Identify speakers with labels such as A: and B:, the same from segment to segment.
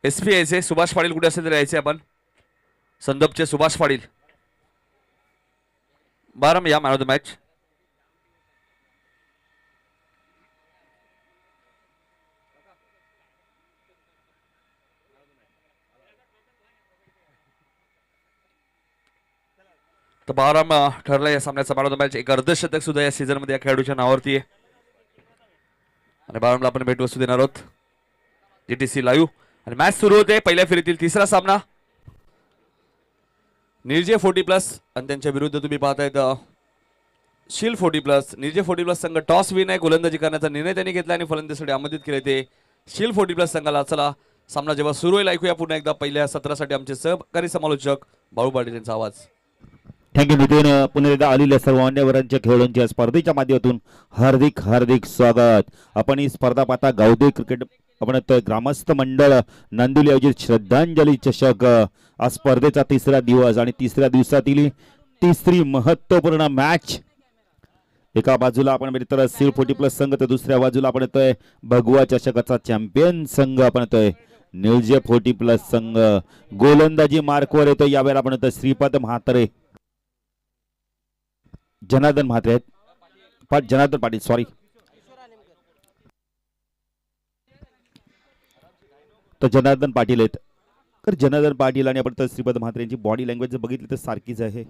A: SP यायचे, सुभाष पाटील कुठे असेल तर यायचे आपण. संदपचे सुभाष पाटील. बारम या मॅन ऑफ द मॅच. तर बारम ठरला या सामन्याचा मॅन ऑफ द मॅच. एक अर्धशतक सुद्धा या सीझन मध्ये या खेळाडूच्या नावावरती आहे आणि बारमला आपण भेटवस्तू देणार आहोत जीटीसी लाईव्ह. आणि मॅच सुरू होते पहिल्या फेरीतील तिसरा सामना. निर्जय 40+ आणि त्यांच्या विरुद्ध तुम्ही पाहतायत शील 40+. निर्जय 40+ संघ टॉस विन आहे, गोलंदाजी करण्याचा निर्णय त्यांनी घेतला आणि फलंदाजीसाठी आमंत्रित केले ते शील 40+ संघाला. चला सामना जेव्हा सुरू होईल ऐकूया पुन्हा एकदा पहिल्या सत्रासाठी आमचे सहकारी समालोचक बाळू पाटील यांचा आवाज.
B: थँक्यू नितीन. पुन्हा एकदा आलेल्या सर्व मान्यवरांच्या खेळाडूंच्या स्पर्धेच्या माध्यमातून हार्दिक हार्दिक स्वागत. आपण ही स्पर्धा पाहता गावदे क्रिकेट आपण ग्रामस्थ मंडळ नांदिवली आयोजित श्रद्धांजली चषक. आज स्पर्धेचा तिसरा दिवस आणि तिसऱ्या दिवसातील तिसरी महत्वपूर्ण मॅच. एका बाजूला आपण बघितलं शील 40+ संघ, तर दुसऱ्या बाजूला आपण येतोय भगवा चषकाचा चॅम्पियन संघ आपण येतोय निर्जय 40+ संघ. गोलंदाजी मार्कवर येतोय यावेळेला आपण येतोय श्रीपद म्हात्रे, जनार्दन म्हात्रे आहेत, जनार्दन पाटील सॉरी. तर जनार्दन पाटील आहेत. तर जनार्दन पाटील आणि आपण तर श्रीपद म्हात्रे यांची बॉडी लँग्वेज जर बघितली तर सारखीच आहे,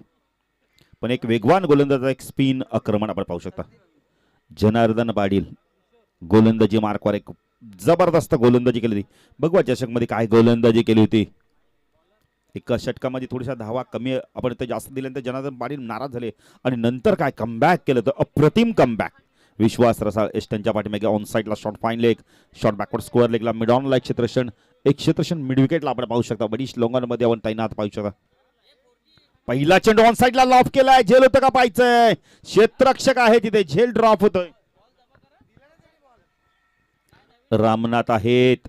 B: पण एक वेगवान गोलंदाज, एक स्पिन आक्रमण आपण पाहू शकता. जनार्दन पाटील गोलंदाजी मार्कवर एक जबरदस्त गोलंदाजी केली होती. भगवा चषकमध्ये काय गोलंदाजी केली होती. एका षटकामध्ये थोड्याशा धावा कमी आपण ते जास्त दिल्यानंतर जनार्दन पाटील नाराज झाले आणि नंतर काय कमबॅक केलं, तर अप्रतिम कमबॅक. विश्वास रसाळ एस्टनच्या पाठीमागे ऑन साईडला short fine leg, short backward square लेगला मिड ऑनला एक क्षेत्रक्षण, एक क्षेत्रक्षण मिड विकेटला आपण पाहू शकता. बडीश लोंगांमध्ये आपण तैनात पाहू शकता. पहिला चेंडू ऑन साईडला लॉफ केलाय, झेल होतं का पाहायचंय. क्षेत्ररक्षक आहे तिथे, झेल ड्रॉप होतोय. रामनाथ आहेत,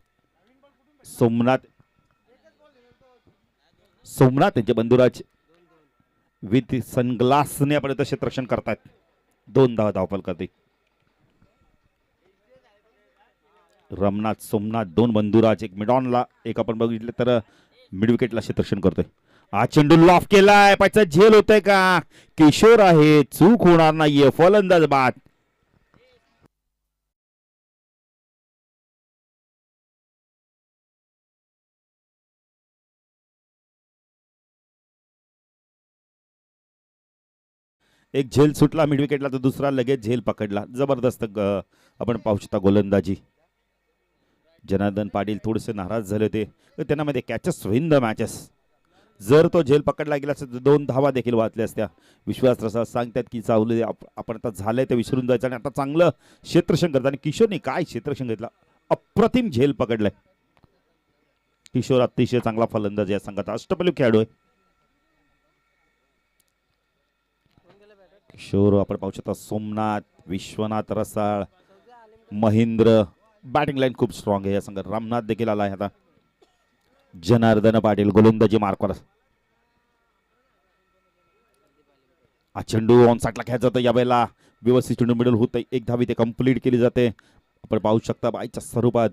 B: सोमनाथ त्यांचे बंधुराज विथ सनग्लासने आपण इथं क्षेत्ररक्षण करतायत. 2 धावफल करते रामनाथ सोमनाथ, 2 बंधुराज, एक मिडॉनला, एक आपण बघितलं तर मिड विकेटला क्षेत्ररक्षण करतोय. हा चेंडू लॉफ केलाय, पायचा झेल होतोय का. किशोर आहे, चूक होणार नाहीये, फलंदाज बाद. एक झेल सुटला मिड विकेटला, तर दुसरा लगेच झेल पकडला. जबरदस्त आपण पाहू शकता गोलंदाजी. जनार्दन पाटील थोडेसे नाराज झाले होते, तर त्यांना मध्ये कॅचेस विन द मॅचेस. जर तो झेल पकडला गेला असता तर 2 धावा देखील वाचल्या असत्या. विश्वास रसाळ सांगतात की चावले आपण आता झालंय ते विसरून जायचं आणि आता चांगलं क्षेत्ररक्षण करतात. आणि किशोरने काय क्षेत्ररक्षण घेतला, अप्रतिम झेल पकडलाय. किशोर अतिशय चांगला फलंदाज या संघाचा अष्टपैलू खेळाडू आहे. किशोर आपण पाहू शकता, सोमनाथ, विश्वनाथ रसाळ, महेंद्र, बॅटिंग लाईन खूप स्ट्रॉंग आहे या संघात. रामनाथ देखील आला आहे आता. जनार्दन पाटील गोलंदाजी मार्कवर. हा चेंडू ऑन साईडला खेळायचा होता, यावेळेला व्यवस्थित चेंडू मिडल होत, एक धावी ते कंप्लीट केली जाते. आपण पाहू शकता बाईच्या स्वरूपात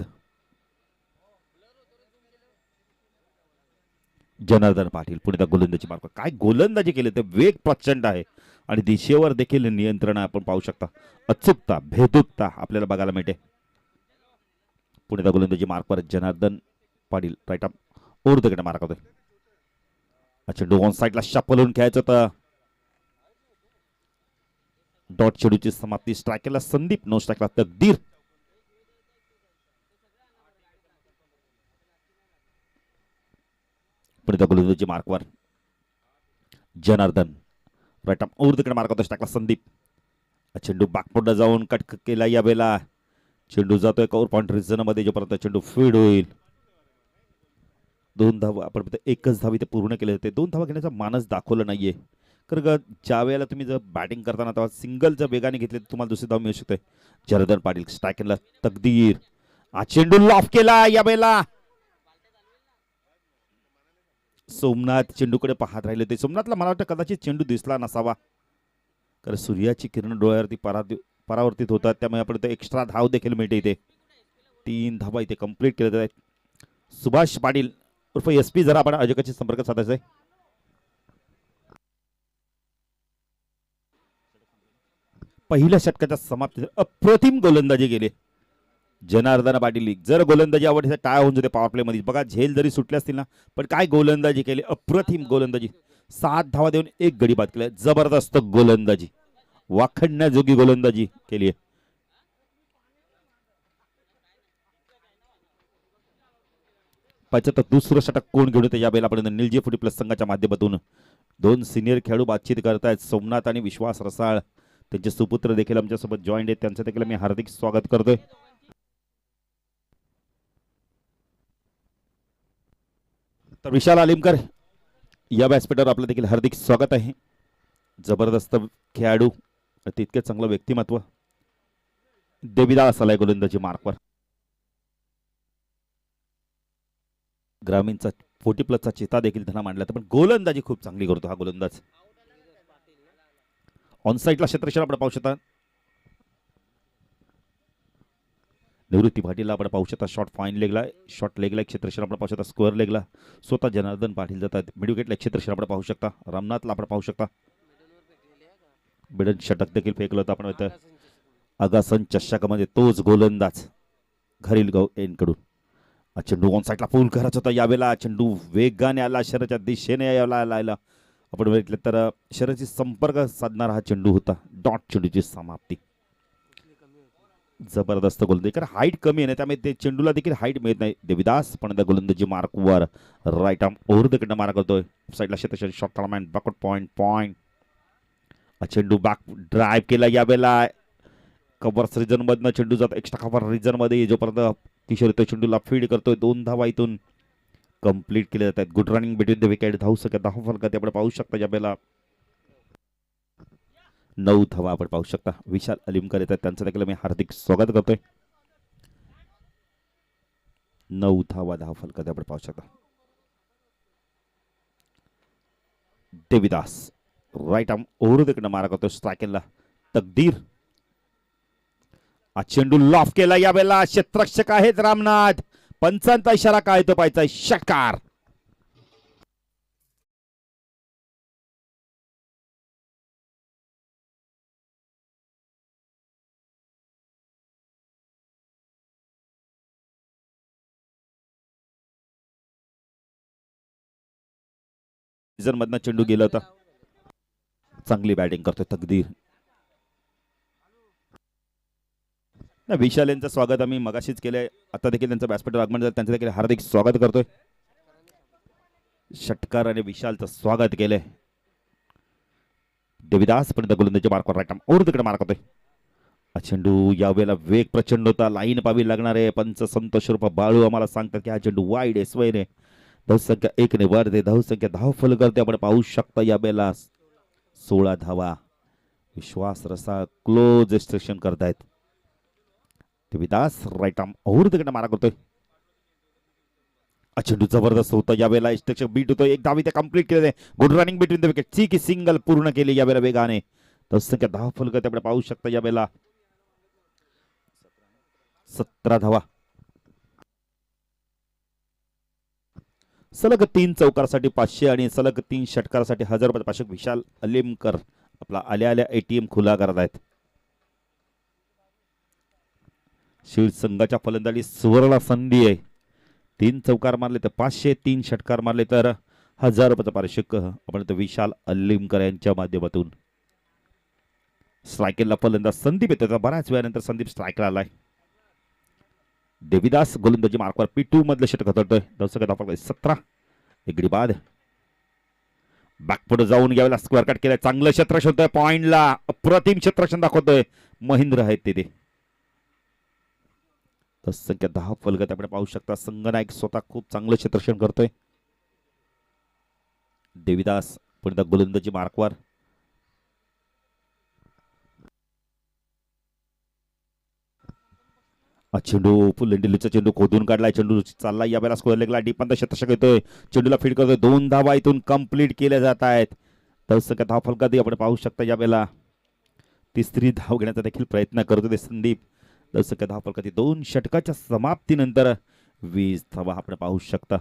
B: जनार्दन पाटील पुढे गोलंदाजी मार्कवर. काय गोलंदाजी केली, ते वेग प्रचंड आहे आणि दिशेवर देखील नियंत्रण आपण पाहू शकता. अचूकता, भेदूकता आपल्याला बघायला मिळते. पुढे गोलंदाजी मार्कवर जनार्दन पाटील राईट अप ओढ मार्क होतोय. चेंडू ऑन साईडला शपलून खेळायचं होतं. डॉट चेंडूची समाप्ती. स्ट्रायकरला संदीप, नो स्ट्राईकला तकदीर. पुढे गोलंदाजी मार्कवर जनार्दन राईट अप ओढ मार्क होतोय. स्ट्राईकला संदीप. चेंडू बॅकफुटला जाऊन कट केला, यावेळेला चेंडू जातोय कव्हर पॉइंट रिजन मध्ये, जोपर्यंत चेंडू फीड होईल. 2 धावा आपण एकच धावी ते पूर्ण केले होते. 2 धावा घेण्याचा मानस दाखवलं नाहीये. कारण ज्या वेळेला तुम्ही जर बॅटिंग करताना तेव्हा सिंगल जर वेगाने घेतले तर तुम्हाला दुसरी धाव मिळू शकते. जनार्दन पाटील स्ट्रायकरला तकदीर. हा चेंडू लॉफ केला, यावेळेला सोमनाथ चेंडूकडे पाहत राहिले ते. सोमनाथला मला वाटतं कदाचित चेंडू दिसला नसावा, कारण सूर्याची किरण डोळ्यावरती परावर्तित होतात, त्यामुळे आपण एक्स्ट्रा धाव देखील मिळते इथे. 3 धावा इथे कंप्लीट केल्या जात आहेत. सुभाष पाटील उर्फ एस पी जरा आपण आयोजकांशी संपर्क साधायचा आहे. पहिल्या षटकाच्या समाप्ती अप्रतिम गोलंदाजी केली जनार्दन पाटील. जर गोलंदाजी आवडते टाळ्या होऊन जाते पॉवर प्ले मध्ये. बघा झेल जरी सुटले असतील ना पण काय गोलंदाजी केली, अप्रतिम गोलंदाजी. 7 धावा देऊन 1 गडी बाद केलाय. जबरदस्त गोलंदाजी, वाखणण्याजोगी गोलंदाजी केली आहे. दुसरं षटक कोण घेऊन येते यावेळेला आपण निलजी फुटी प्लस संघाच्या माध्यमातून 2 सिनियर खेळाडू बातचीत करतायत. सोमनाथ आणि विश्वास रसाळ त्यांचे सुपुत्र देखील आमच्यासोबत जॉईंट आहेत. त्यांचं देखील मी हार्दिक स्वागत करतोय. तर विशाल आलिमकर या व्यासपीठावर आपलं देखील हार्दिक स्वागत आहे. जबरदस्त खेळाडू, तितके चांगलं व्यक्तिमत्व. देविदास आलाय गोलंदाजी मार्कवर. ग्रामीणचा 40 प्लसचा चिता देखील त्यांना मांडला, पण गोलंदाजी खूप चांगली करतो हा गोलंदाज. ऑनसाईडला क्षेत्रक्षण आपण पाहू शकता. निवृत्ती पाटीलला आपण पाहू शकता. शॉर्ट फाईन लेगला, शॉर्ट लेगला क्षेत्रक्षण आपण पाहू शकता. स्क्वेअर लेगला स्वतः जनार्दन पाटील जातात. मिड विकेटला क्षेत्रक्षण आपण पाहू शकता. रामनाथला आपण पाहू शकता. बिडन षटक देखील फेकलं होतं आपण. अगासन चषकामध्ये तोच गोलंदाज घरीलगाव एनकडून. चेंडू ऑन साईडला पूल करायचा होता यावेळेला. चेंडू वेगाने आला, शरीराच्या दिशेने यायला आपण बघितलं तर शरीराची संपर्क साधणारा हा चेंडू होता. डॉट चेंडूची समाप्ती. जबरदस्त गोलंदाजी, कारण हाईट कमी आहे ना त्यामुळे ते चेंडूला देखील हाईट मिळत नाही. देविदास पण त्या गोलंदाजी मार्कवर राईट आर्म ओव्हर द कडनं मारा करतोय. साईडला क्षेत्र शॉट टॉर्नामेंट बॅकवर्ड पॉइंट. चेंडू बॅक ड्राईव्ह केला यावेळेला. कव्हर रिजन मधनं चेंडू जातो एक्स्ट्रा कव्हर रिजन मध्ये. जोपर्यंत किशोर तो चेंडूला फीड करतोय. 2 धावा इथून कंप्लीट केले जात आहेत. Good running between the wicket. धावू शकत 10 फलकात आपण पाहू शकता यावेळेला. 9 धावा आपण पाहू शकता. विशाल अलिमकर येतात, त्यांचं देखील मी हार्दिक स्वागत करतोय. 9 धावा 10 फलकात आपण पाहू शकता. Devidas right arm over the कडनं मारा करतोय स्ट्रायकरला. तकदीर चेंडू लॉफ केला यावेळेला. क्षेत्ररक्षक आहेत रामनाथ. पंचांचा इशारा काय तो पाहायचा. षटकार. मधनं चेंडू गेला होता. चांगली बॅटिंग करतोय तकदीर. विशाल यांचं स्वागत आम्ही मगाशीच केलंय. आता देखील त्यांचं व्यासपीठावर आगमन झालं, त्यांचं देखील हार्दिक स्वागत करतोय. षटकार आणि विशालचं स्वागत केलंय. देविदास पर्यंत गोलंदाजी मार्कवर राईट आर्म ओव्हर तिकडे मार करतोय. चेंडू यावेळेला वेग प्रचंड होता. लाईन पावी लागणार आहे. पंच संतोष रुपये बाळू आम्हाला सांगतात की हा चेंडू वाईड आहे. स्वयने धावसंख्या 1 ने वर दे. धावसंख्या 10 फल करते आपण पाहू शकता यावेळेला. 16 धावा. विश्वास रसा क्लोज एक्सट्रेक्शन करतायत. देविदास राईट आर्म ओव्हर तिकडे मारा करतोय. चेंडू जबरदस्त होता यावेळेला. एक्सट्रेक्शन बीट होतोय. 1 धाव इथे कंप्लीट केले. Good running between the wicket. ची सिंगल पूर्ण केली यावेळेला वेगाने. धावसंख्या 10 फल करते आपण पाहू शकता यावेळेला. 17 धावा. सलग 3 चौकारासाठी 500 आणि सलग 3 षटकारासाठी 1000 रुपये पाशक विशाल अलिमकर आपला आल्या एटीएम खुला करत आहेत. शिव संघाच्या फलंदाजी सुवर्ण संधी आहे. 3 चौकार मारले तर 500, 3 षटकार मारले तर 1000 रुपयाचं पारितोषिक आपण विशाल अलिमकर यांच्या माध्यमातून. स्ट्रायकरला फलंदाज संदीप येतो. बऱ्याच वेळानंतर संदीप स्ट्रायकर आलाय. देविदास गोलंदाजी मार्कवर P2 मधलं षटक हाताळतोय. 17 एक बाद. बॅकफुट जाऊन यावेळेला स्क्वेअर कट केलाय. चांगलं क्षेत्ररक्षण होतंय पॉइंटला. अप्रतिम क्षेत्ररक्षण दाखवतोय. महेंद्र आहेत तिथे. संख्या 10 फलगत आपण पाहू शकता. संगनायक स्वतः खूप चांगलं क्षेत्ररक्षण करतोय. देविदास पुन्हा गोलंदाजी मार्कवर. चेंडू फुलंडिलीचा चेंडू खोदून काढलाय. चेंडू चालला यावेळेला स्क्वेअर लेगला. डीपंत क्षेत्ररक्षक येतोय. चेंडूला फीड करतोय. 2 धावा इथून कंप्लीट केल्या जात आहेत. संख्या 10 फलगत आपण पाहू शकता यावेळेला. तिसरी धाव घेण्याचा देखील प्रयत्न करतो ते संदीप. 10 फलकाची 2 षटकाच्या समाप्तीनंतर 20 धावा आपण पाहू शकता.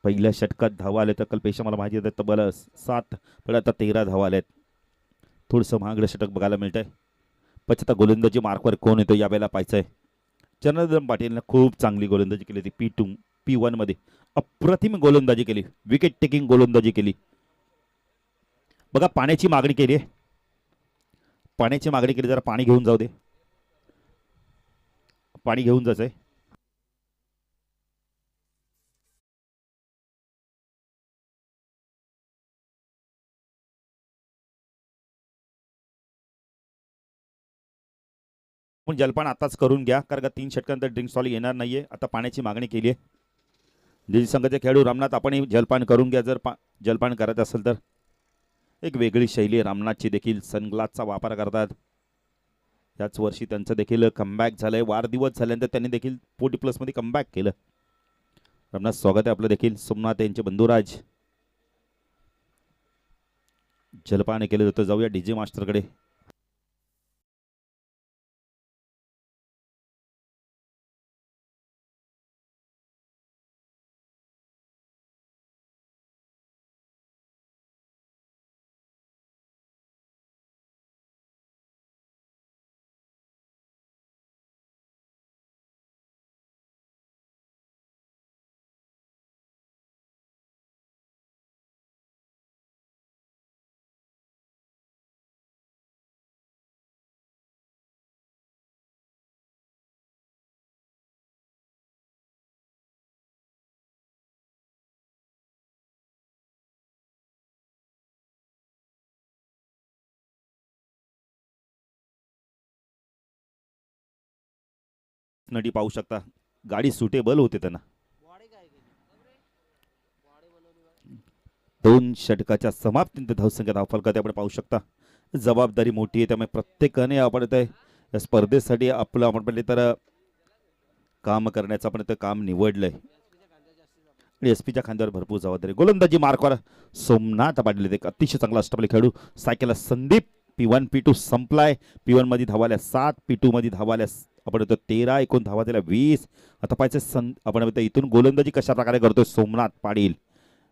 B: पहिल्या षटकात धावा आले तर कल्पेशा मला माहिती आहे तब्बल 7 पण आता 13 धावा आल्यात. थोडंसं महागडं षटक बघायला मिळतंय. पचता गोलंदाजी मार्कवर कोण येतो यावेळेला पाहायचंय. जनार्दन पाटीलने खूप चांगली गोलंदाजी केली होती. P2 P1 मध्ये अप्रतिम गोलंदाजी केली. विकेट टेकिंग गोलंदाजी केली. बघा पाण्याची मागणी केली आहे. पाण्याची मागणी केली. जरा पाणी घेऊन जाऊ दे. पाणी घेऊन जायचंय. पण जलपान आताच करून घ्या कारण का 3 षटकानंतर ड्रिंक स्टॉल येणार नाहीये. आता पाण्याची मागणी केली आहे. दिल्ली संघाचे खेळाडू रामनाथ आपण जलपान करून घ्या. जर जलपान करत असेल तर एक वेगळी शैली रामनाथची देखील सनग्लासचा वापर करतात. याच वर्षी त्यांचं देखील कमबॅक झालंय. वाढदिवस झाल्यानंतर त्यांनी देखील 40+ मध्ये कमबॅक केलं. रामनाथ स्वागत आहे आपलं देखील. सोमनाथ यांचे बंधुराज जलपान केलं जातं. जाऊया डीजे मास्टरकडे. नटी पाहू शकता. गाडी सुटेबल होते त्यांना. 2 षटकाच्या समाप्तीनंतर धावसंख्या धावफलकात आपण पाहू शकता. जबाबदारी मोठी आहे त्यामुळे प्रत्येकाने आपण या स्पर्धेसाठी आपलं आपण पहिले तर काम करण्याचं आपण ते काम निवडलंय. आणि एसपीच्या खांद्यावर भरपूर जबाबदारी. गोलंदाजी मार्कवर सोमनाथ पाटील एक अतिशय चांगला अष्टपैलू खेळाडू. सायकलला संदीप. P1 P2 संपलाय. P1 मध्ये धावाल्या 7 P2 मध्ये धावाल्या आपण 13 एकूण धावा दिल्या 20. आता पाहायचं आपण इथून गोलंदाजी कशा प्रकारे करतोय सोमनाथ पाटील.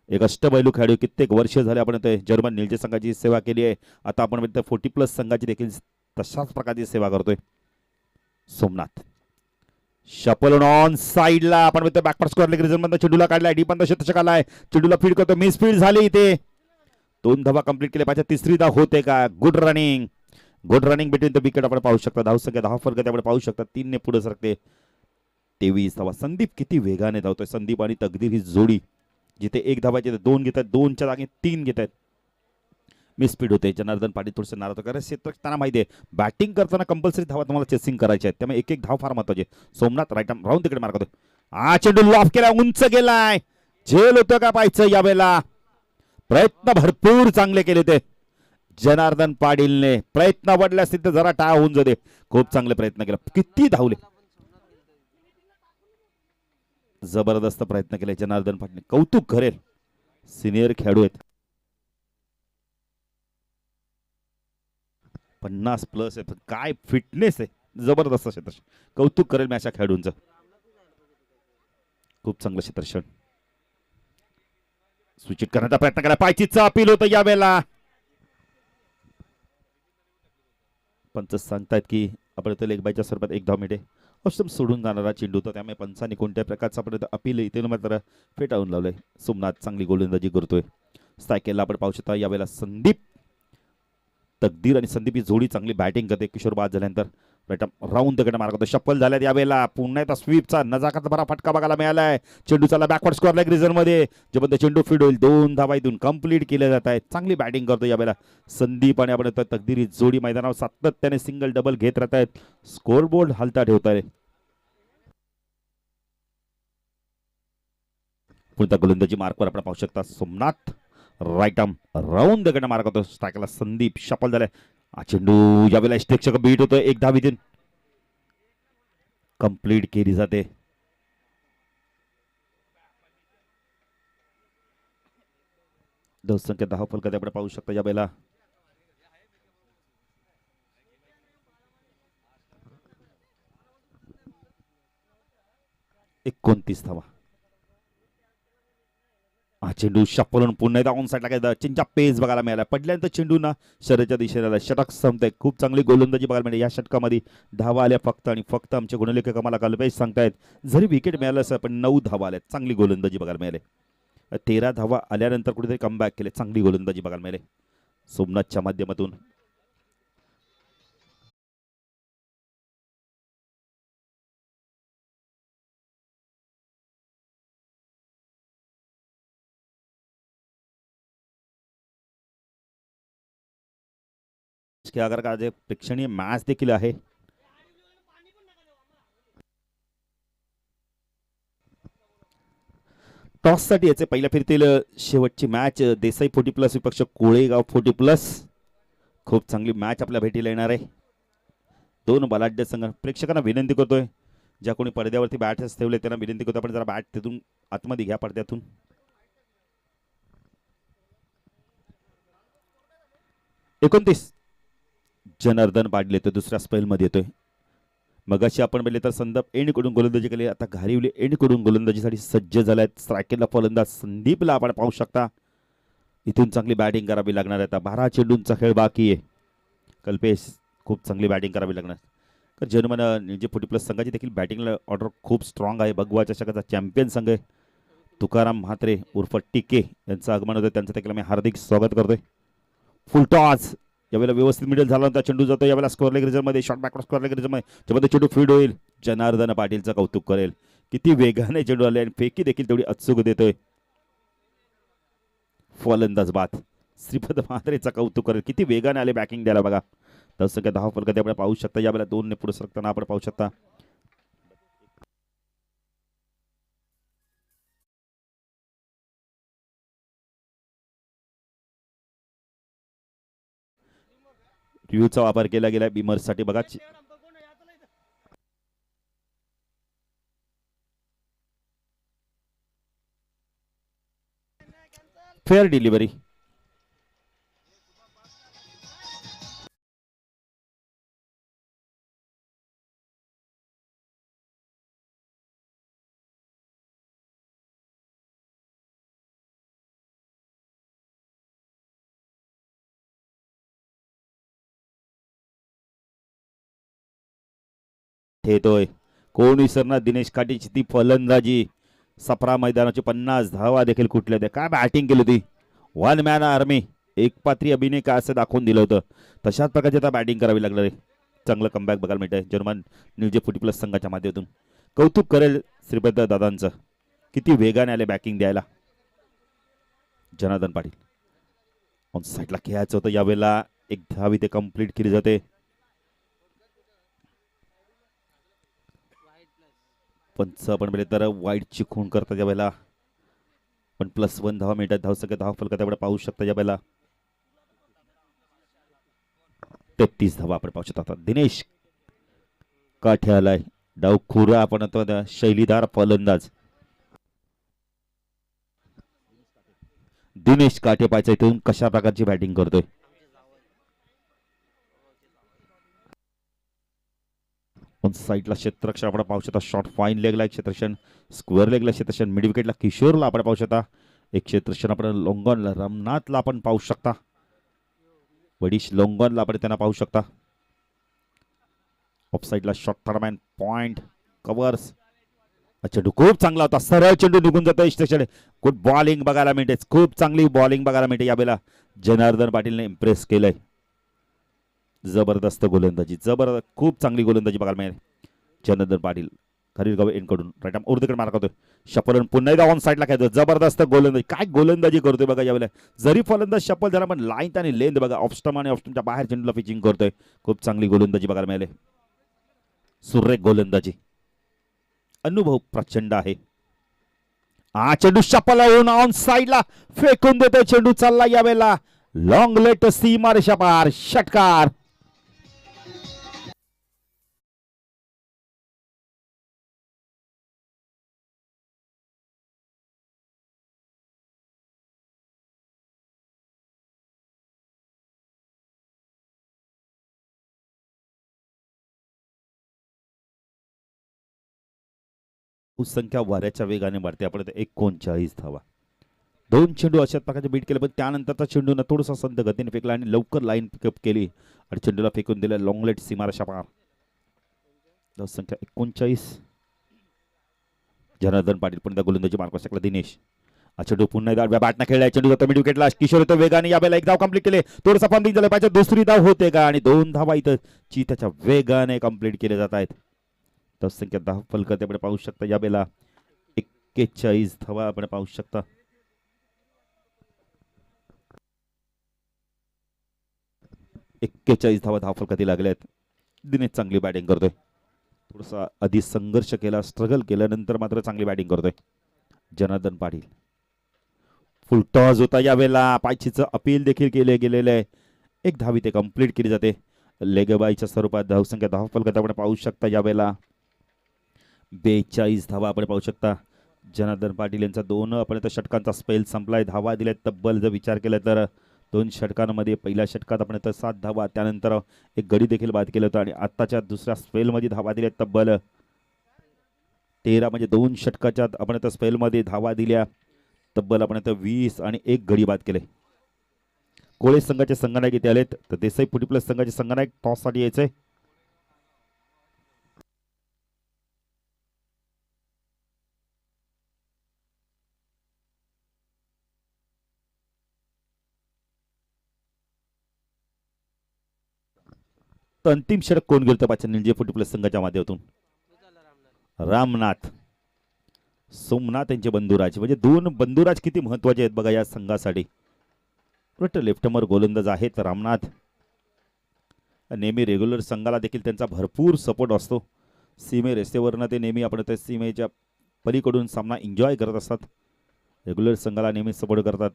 B: एक अष्टपैलू खेळाडू. कित्येक वर्ष झाले आपण जर्मन निळजे संघाची सेवा केली आहे. आता आपण 40+ संघाची देखील तशाच प्रकारची सेवा करतोय सोमनाथ. शपल ऑन साइडला आपण बॅकवर्ड स्क्वेअर लेग रिझन मध्ये चेंडूला काढलाय. डी पण शतक आलाय. चेंडूला फीड करतो. मिस फीड झाली इथे. 2 धावा कंप्लीट केल्या पाहिजे. तिसरी धाव होते का. Good running. Good running between the wicket आपण पाहू शकता. धावसंख्या 10 फरक आपण पाहू शकता. 3 ने पुढे सरकते. 23 धावा. संदीप किती वेगाने धावतोय. संदीप आणि तकदीर ही जोडी जिथे 1 धावाची 2 घेतात. 2च्या जागी 3 घेतात. मिसस्पीड होते. जनार्दन पाटील थोडंसं नाराज होतं. क्षेत्र त्यांना माहिती आहे बॅटिंग करताना कंपल्सरी धावा तुम्हाला चेसिंग करायची आहे. त्यामुळे एक धाव फार महत्वाची. सोमनाथ राईट आर्म राऊंड तिकडे मारतो. चेंडू लॉफ केला. उंच गेलाय. झेल होतं का पाहायचं यावेळेला. प्रयत्न भरपूर चांगले केले ते जनार्दन पाटीलने. प्रयत्न वाढले असतील तर जरा टाळ होऊन जाते. खूप चांगले प्रयत्न केला. किती धावले. जबरदस्त प्रयत्न केले जनार्दन पाटील. कौतुक करेल. सिनियर खेळाडू आहेत. 50+ आहे. काय फिटनेस आहे. जबरदस्त क्षेत्र. कौतुक करेल मी अशा खेळाडूंचं. खूप चांगलं क्षेत्रक्षण. सूचित करण्याचा प्रयत्न केला. पायचीचा अपील होतं यावेळेला. पंच सांगतायत की आपण लेग बायच्या स्वरूपात 1 धाव मिळते. ऑप्शन सोडून जाणारा चेंडू होता. त्यामुळे पंचांनी कोणत्या प्रकारचा आपण अपील इथे मात्र फेटाळून लावलंय. सोमनाथ चांगली गोलंदाजी करतोय. सायकलला आपण पाहू शकता यावेळेला संदीप. तकदीर आणि संदीप ही जोडी चांगली बॅटिंग करते. किशोर बाद झाल्यानंतर राऊंड कडे मार्ग होतो. शप्पल झाल्यात यावेळेला. पुन्हा एकदा स्वीपचा नजाकत भरा फटका बघायला मिळालाय. चेंडू चालला बॅकवर्ड स्क्वेअर लेग रिझन मध्ये. जेव्हा चेंडू फीड होईल 2 धावा इथून कंप्लीट केले जात आहेत. चांगली बॅटिंग करतो यावेळेला संदीप आणि आपण तकदीर ही जोडी मैदानावर सातत्याने सिंगल डबल घेत राहत आहेत. स्कोर बोर्ड हलता ठेवत आहे. पुढचा गोलंदाजी मार्कवर आपण पाहू शकता सोमनाथ. राईट आर्म राऊंड कडे मार्ग होतो. स्ट्रायकला संदीप. शपल झालाय. चेंडू यावेळेला स्ट्रेक्चर बीट होतो. 1 धाव इथून कंप्लीट केली जाते. धावसंख्या 10 फलकात आपण पाहू शकता यावेळेला. 29 धावा. हा चेंडू शपलून पुन्हा एकदा ऑन साईडला काय चिंचा पेस बघायला मिळाला. पडल्यानंतर चेंडू ना शरीराच्या दिशेला षटक संपतंय. खूप चांगली गोलंदाजी बघायला मिळते या षटकामध्ये. धावा आल्या फक्त आणि फक्त आमच्या गुणलेखक आम्हाला कल्पेश सांगतायत जरी विकेट मिळालं असं पण 9 धावा आल्या. चांगली गोलंदाजी बघायला मिळाली. 13 धावा आल्यानंतर कुठेतरी कमबॅक केले. चांगली गोलंदाजी बघायला मिळाली सोमनाथच्या माध्यमातून. अगर का जे प्रेक्षणीय मॅच देखील आहे. टॉस साठी याचे पहिल्या फेरीतील शेवटची मॅच देसाई 40+ विपक्ष कोळेगाव 40+. खूप चांगली मॅच आपल्या भेटीला येणार आहे. दोन बलाढ्य संघ. प्रेक्षकांना विनंती करतोय ज्या कोणी पडद्यावरती बॅट्स ठेवले त्यांना विनंती करतो आपण जरा बॅट तिथून आतमध्ये घ्या पडद्यातून. एकोणतीस जनार्दन पाडले तो दुसऱ्या स्पेल मध्ये येतोय. मगाशी आपण बघितले तर संदीप एंडकडून गोलंदाजी केली. आता घारिवली एंडकडून गोलंदाजीसाठी सज्ज झाल्यात. स्ट्रायकेला फलंदाज संदीपला आपण पाहू शकता. इथून चांगली बॅटिंग करावी लागणार आहे. आता 12 चेंडूंचा खेळ बाकी आहे. कल्पेश खूप चांगली बॅटिंग करावी लागणार. तर जर्मन जे 40+ संघाची देखील बॅटिंगला ऑर्डर खूप स्ट्रॉंग आहे. भगवा चषकाचा चॅम्पियन संघ आहे. तुकाराम म्हात्रे उर्फ टिके यांचं आगमन होतं. त्यांचं देखील मी हार्दिक स्वागत करतोय. फुल टॉस यावेळेला व्यवस्थित मिडल झाला होता. चेंडू जातो यावेळेला स्कोअर लेग रिझर्व्हमध्ये. शॉर्ट बॅकवर्ड स्कोअर लेग रिझर्व्हमध्ये ज्यामध्ये चेंडू फीड होईल. जनार्दन पाटीलचं कौतुक करेल. किती वेगाने चेंडू आले आणि फेकी देखील तेवढी अचूक देतोय. फलंदाज बाद श्रीपद म्हात्रेचं कौतुक करेल. किती वेगाने आले बॅकिंग द्यायला बघा. तसं काय 10 फलक आपण पाहू शकता. यावेळेला 2 ने पुढे सरकताना आपण पाहू शकता. रिव्ह्यूचा वापर केला गेला बिमर्ससाठी बघा. Fair delivery. येतोय कोण विसरणार दिनेश काटेची ती फलंदाजी. सफरा मैदानाची 50 धावा देखील कुठल्या होत्या. काय बॅटिंग केली होती. वन मॅन आर्मी एक पात्री अभिनय काय असं दाखवून दिलं होतं. तशाच प्रकारची आता बॅटिंग करावी लागणार आहे. चांगलं कमबॅक बघायला मिळतंय जर्मन न्यूजे 40+ संघाच्या माध्यमातून. कौतुक करेल श्रीपद दादांचं. किती वेगाने आले बॅकिंग द्यायला. जनार्दन पाटील ऑन साईडला खेळायचं होतं. यावेळेला एक धाव ते कंप्लीट केली जाते. पंच आपण बघितलं तर वाईटची खून करतात यावेळेला. पण +1 धावा मिळतात. धावसंख्या 10 फलक त्यावेळेला पाहू शकता. यावेळेला 33 धावा आपण पाहू शकता. दिनेश काठे आलाय. डाव खुरा आपण शैलीदार फलंदाज दिनेश काठे पाहायचा इथून कशा प्रकारची बॅटिंग करतोय. साईडला क्षेत्ररक्षण आपण पाहू शकता. शॉर्ट फाईन लेगला एक क्षेत्ररक्षण. स्क्वेअर लेगला क्षेत्ररक्षण. मिड विकेटला किशोरला आपण पाहू शकता. एक क्षेत्ररक्षण आपण लोंगॉनला रमनाथला आपण पाहू शकता. वडिश लोंगॉनला आपण त्यांना पाहू शकता. ऑफ साईडला शॉर्ट थर्डमॅन पॉइंट कव्हर्स. चेंडू खूप चांगला होता. सरळ चेंडू निघून जातो. गुड बॉलिंग बघायला मिळते. खूप चांगली बॉलिंग बघायला मिळते. यावेळेला जनार्दन पाटीलने इम्प्रेस केलंय. जबरदस्त गोलंदाजी. जबरदस्त खूप चांगली गोलंदाजी बघायला मिळेल. जनार्दन पाटील खरीगाव एनकडून राईट आर्म उर्दकडे मार्क होतोय. शपल पुन्हा एकदा ऑन साईडला खेळतो. जबरदस्त गोलंदाजी. काय गोलंदाजी करतोय बघा यावेळेला. जरी फलंदाज शपल झाला पण लाईन आणि लेंथ बघा. ऑफस्टम आणि ऑफस्टमच्या बाहेर चेंडूला पिचिंग करतोय. खूप चांगली गोलंदाजी बघायला मिळाली. सुरेख गोलंदाजी. अनुभव प्रचंड आहे. हा चेंडू शपल होऊन ऑन साईडला फेकून देतोय. चेंडू चालला यावेळेला लॉंग लेट सीमा रेषा पार. षटकार. संख्या वाऱ्याच्या वेगाने वाढते. आपण 39 धावा. 2 चेंडू अशाच प्रकारचे बीट केले, पण त्यानंतरचा चेंडूनं थोडासा संत गतीने फेकला आणि लवकर लाईन पिकअप केली आणि चेंडूला फेकून दिलं लॉंगलेट सीमारेषा पार. संख्या 39. जनार्दन पाटील पण गोलंदाजी मार्क शकला. दिनेश चेंडू पुन्हा एकदा बॅटनं खेळलाय. चेंडू जातो मिड विकेटला. किशोर येतो वेगाने. यावेळेला एक धाव कंप्लीट केले. थोडंसं पंपिंग झालं पाहिजे. दुसरी धाव होते का? आणि 2 धावा इथं त्याच्या वेगाने कंप्लीट केले जात आहेत. संख्या 10 फलक आपण पाहू शकता. यावेळेला 41 धावा आपण पाहू शकता. धावा फलकाती लागल्या आहेत. दिनेश चांगली बॅटिंग करतोय. थोडासा आधी संघर्ष केला, स्ट्रगल केल्यानंतर मात्र चांगली बॅटिंग करतोय जनार्दन पाटील. फुल टॉस होता यावेळेला. पायचीचं अपील देखील केले गेलेलं आहे. एक धाव इथे कंप्लीट केली जाते. लेगबाईच्या स्वरूपात धावसंख्या 10 फलकात आपण पाहू शकता. यावेळेला 42 धावा आपण पाहू शकता. जनार्दन पाटील यांचा 2 आपण आता षटकांचा स्पेल संपलाय. धावा दिल्यात तब्बल जर विचार केला तर 2 षटकांमध्ये पहिल्या षटकात आपण आता 7 धावा, त्यानंतर एक गडी देखील बाद केलं होतं आणि आत्ताच्या दुसऱ्या स्पेलमध्ये धावा दिल्यात तब्बल 13. म्हणजे 2 षटकाच्या आपण आता स्पेलमध्ये धावा दिल्या तब्बल आपण आता 20 आणि एक गडी बाद केले. कोळे संघाचे संघनायक इथे आलेत. तर देसाई फुटी प्लस संघाचे संघनायक टॉससाठी यायचे. अंतिम षटक कोण गेलं पाहिजे निलजे फुटी प्लस संघाच्या माध्यमातून? रामनाथ सोमनाथ यांचे बंधुराज. म्हणजे 2 बंधुराज किती महत्वाचे आहेत बघा या संघासाठी. लेफ्टमर गोलंदाज आहेत रामनाथ. नेहमी रेग्युलर संघाला देखील त्यांचा भरपूर सपोर्ट असतो. सीमे रेषेवरनं ते नेहमी आपण त्या सीमेच्या पलीकडून सामना एन्जॉय करत असतात. रेग्युलर संघाला नेहमी सपोर्ट करतात.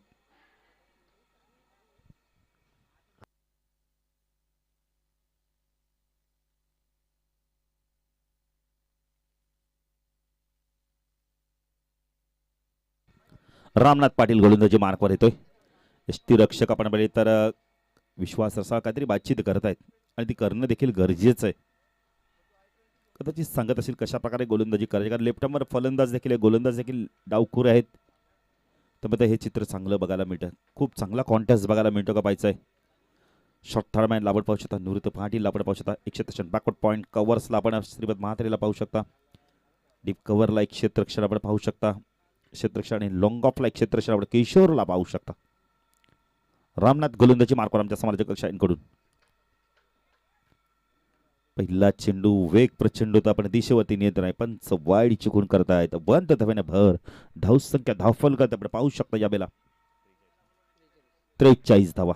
B: रामनाथ पाटील गोलंदाजी मार्कवर येतोय. यष्टीरक्षक आपण बघितले तर विश्वास असा काहीतरी बातचीत करत आहेत आणि ती करणं देखील गरजेचं आहे. कदाचित सांगत असेल कशा प्रकारे गोलंदाजी करायची, कारण लेफ्टमर फलंदाज देखील गोलंदाज देखील डावखोर आहेत. तर मग हे चित्र चांगलं बघायला मिळतं. खूप चांगला कॉन्टेस्ट बघायला मिळतो का पाहायचं आहे. शॉर्ट थर्डमॅनला आपण पाहू शकता. निवृत्त पाटीलला आपण पाहू शकता. एक क्षेत्ररक्षण बॅकवर्ड पॉईंट कव्हर्सला आपण श्रीपद म्हात्रेला पाहू शकता. डीप कव्हरला एक क्षेत्ररक्षण आपण पाहू शकता. क्षेत्ररक्षण आणि लॉंग ऑफला एक क्षेत्ररक्षण आपण किशोरला पाहू शकता. रामनाथ गोलंदाजी मार्कवर आमच्या समालोचक शाहींकडून. पहिला चेंडू वेग प्रचंड होता, पण दिशेवरती नियंत्रण आहे. पण वाईड चिकून करतायत. बंद धावेने भर. धावसंख्या धावफलकात आपण पाहू शकता यावेळेला 43 धावा.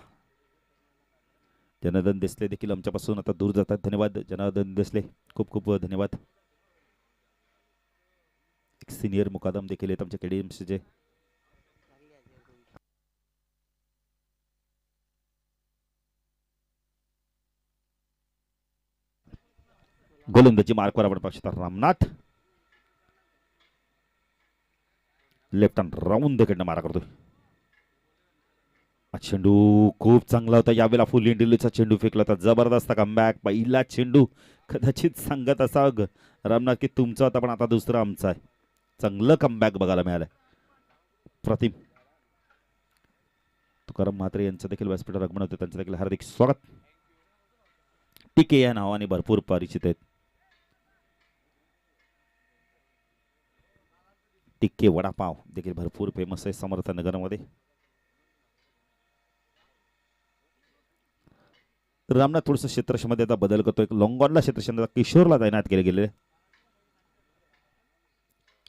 B: जनार्दन देसले देखील आमच्यापासून आता दूर जातात. धन्यवाद जनार्दन देसले, खूप खूप धन्यवाद. एक सिनियर मुकादम देखील आहेत आमच्या केडीएमसीचे. गोलंदाजी मार्कवर आपण पाहू शकता रामनाथ. लेफ्ट हँड राऊंड देखील मारा करतोय. चेंडू खूप चांगला होता. यावेळेला फुल इंडिलीचा चेंडू फेकला होता. जबरदस्त कमबॅक. पहिला चेंडू कदाचित सांगत असा रामनाथ की तुमचा होता, पण आता दुसरा आमचा आहे. चांगलं कमबॅक बघायला मिळालंय. प्रतिम तुकाराम म्हात्रे यांचं देखील व्यासपीठावर आगमन होतं. त्यांचं देखील हार्दिक स्वागत. टीके या नावाने भरपूर परिचित आहेत. टिक्के वडापाव देखील भरपूर फेमस आहे समर्थ नगरमध्ये. रामनाथ थोडंसं क्षेत्रक्षमध्ये आता बदल करतो. एक लॉंगॉनला क्षेत्रक्षण किशोरला तैनात केले गेले.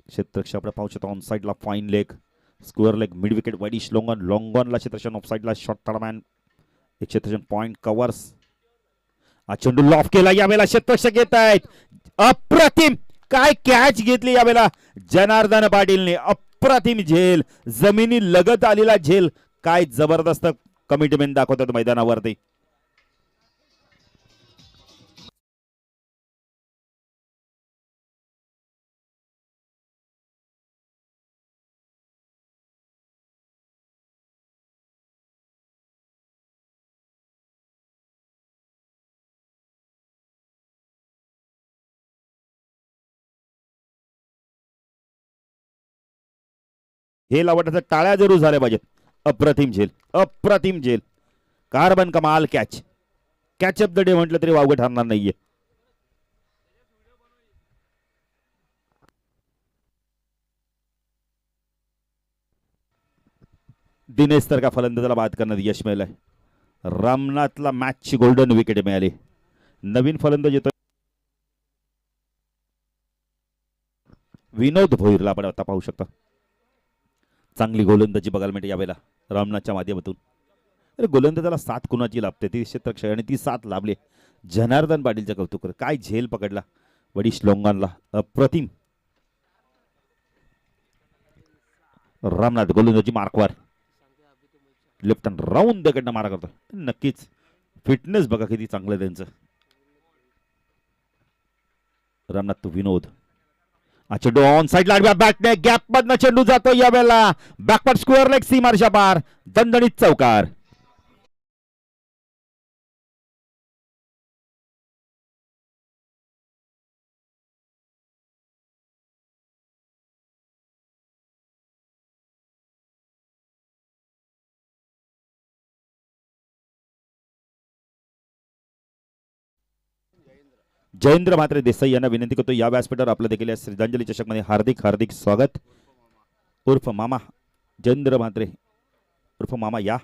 B: क्षेत्रक्ष आपण पाहू शकतो. ऑन साइडला fine leg, square leg, mid wicket, wideish long on. लॉंगॉनला क्षेत्रक्षण, ऑफ साइडला शॉर्ट थर्डमॅन, एक क्षेत्रक्षण पॉइंट कव्हर्स. चेंडू लॉफ केला. यावेळेला क्षेत्ररक्षक येत आहेत. अप्रतिम काय कॅच घेतली यावेळेला जनार्दन पाटीलने. अप्रतिम झेल, जमिनी लगत आलेला झेल. काय जबरदस्त कमिटमेंट दाखवतात मैदानावरती. झेल आवडण्याचा टाळ्या जरूर झाल्या पाहिजेत. अप्रतिम झेल, अप्रतिम झेल. कार्बन कमाल catch. Catch up the day म्हटलं तरी वावगं ठरणार नाहीये. दिनेश तर का फलंदाजाला बाद करण्यात यश मिळालंय. रामनाथला मॅचची गोल्डन विकेट मिळाली. नवीन फलंदाज येतो विनोद भोईरला आपण आता पाहू शकता. चांगली गोलंदाजी बघायला मिळते यावेळेला रामनाथच्या माध्यमातून. अरे गोलंदाजाला साथ कुणाची लाभते ती क्षेत्रक्षय आणि ती साथ लाभली. जनार्दन पाटीलचं कौतुक कर. काय झेल पकडला वडिश लोंगानला. अप्रतिम. रामनाथ गोलंदाजी मार्कवर लेफ्ट हँड राऊंड दकडनं मारा करतो. नक्कीच फिटनेस बघा किती चांगलं आहे त्यांचं. रामनाथ टू विनोद. चेंडू ऑन साइड ला बॅटने गॅप मधनं चेंडू जातो यावेळेला बॅकवर्ड स्क्वेअर लेग सीमारच्या पार. दणदणीत चौकार. जयेंद्र म्हात्रे देसाई यांना विनंती करतो या व्यासपीठावर आपलं देखील श्रद्धांजली चषकमध्ये हार्दिक हार्दिक स्वागत. उर्फ मामा जयेंद्र म्हात्रे उर्फ मामा या.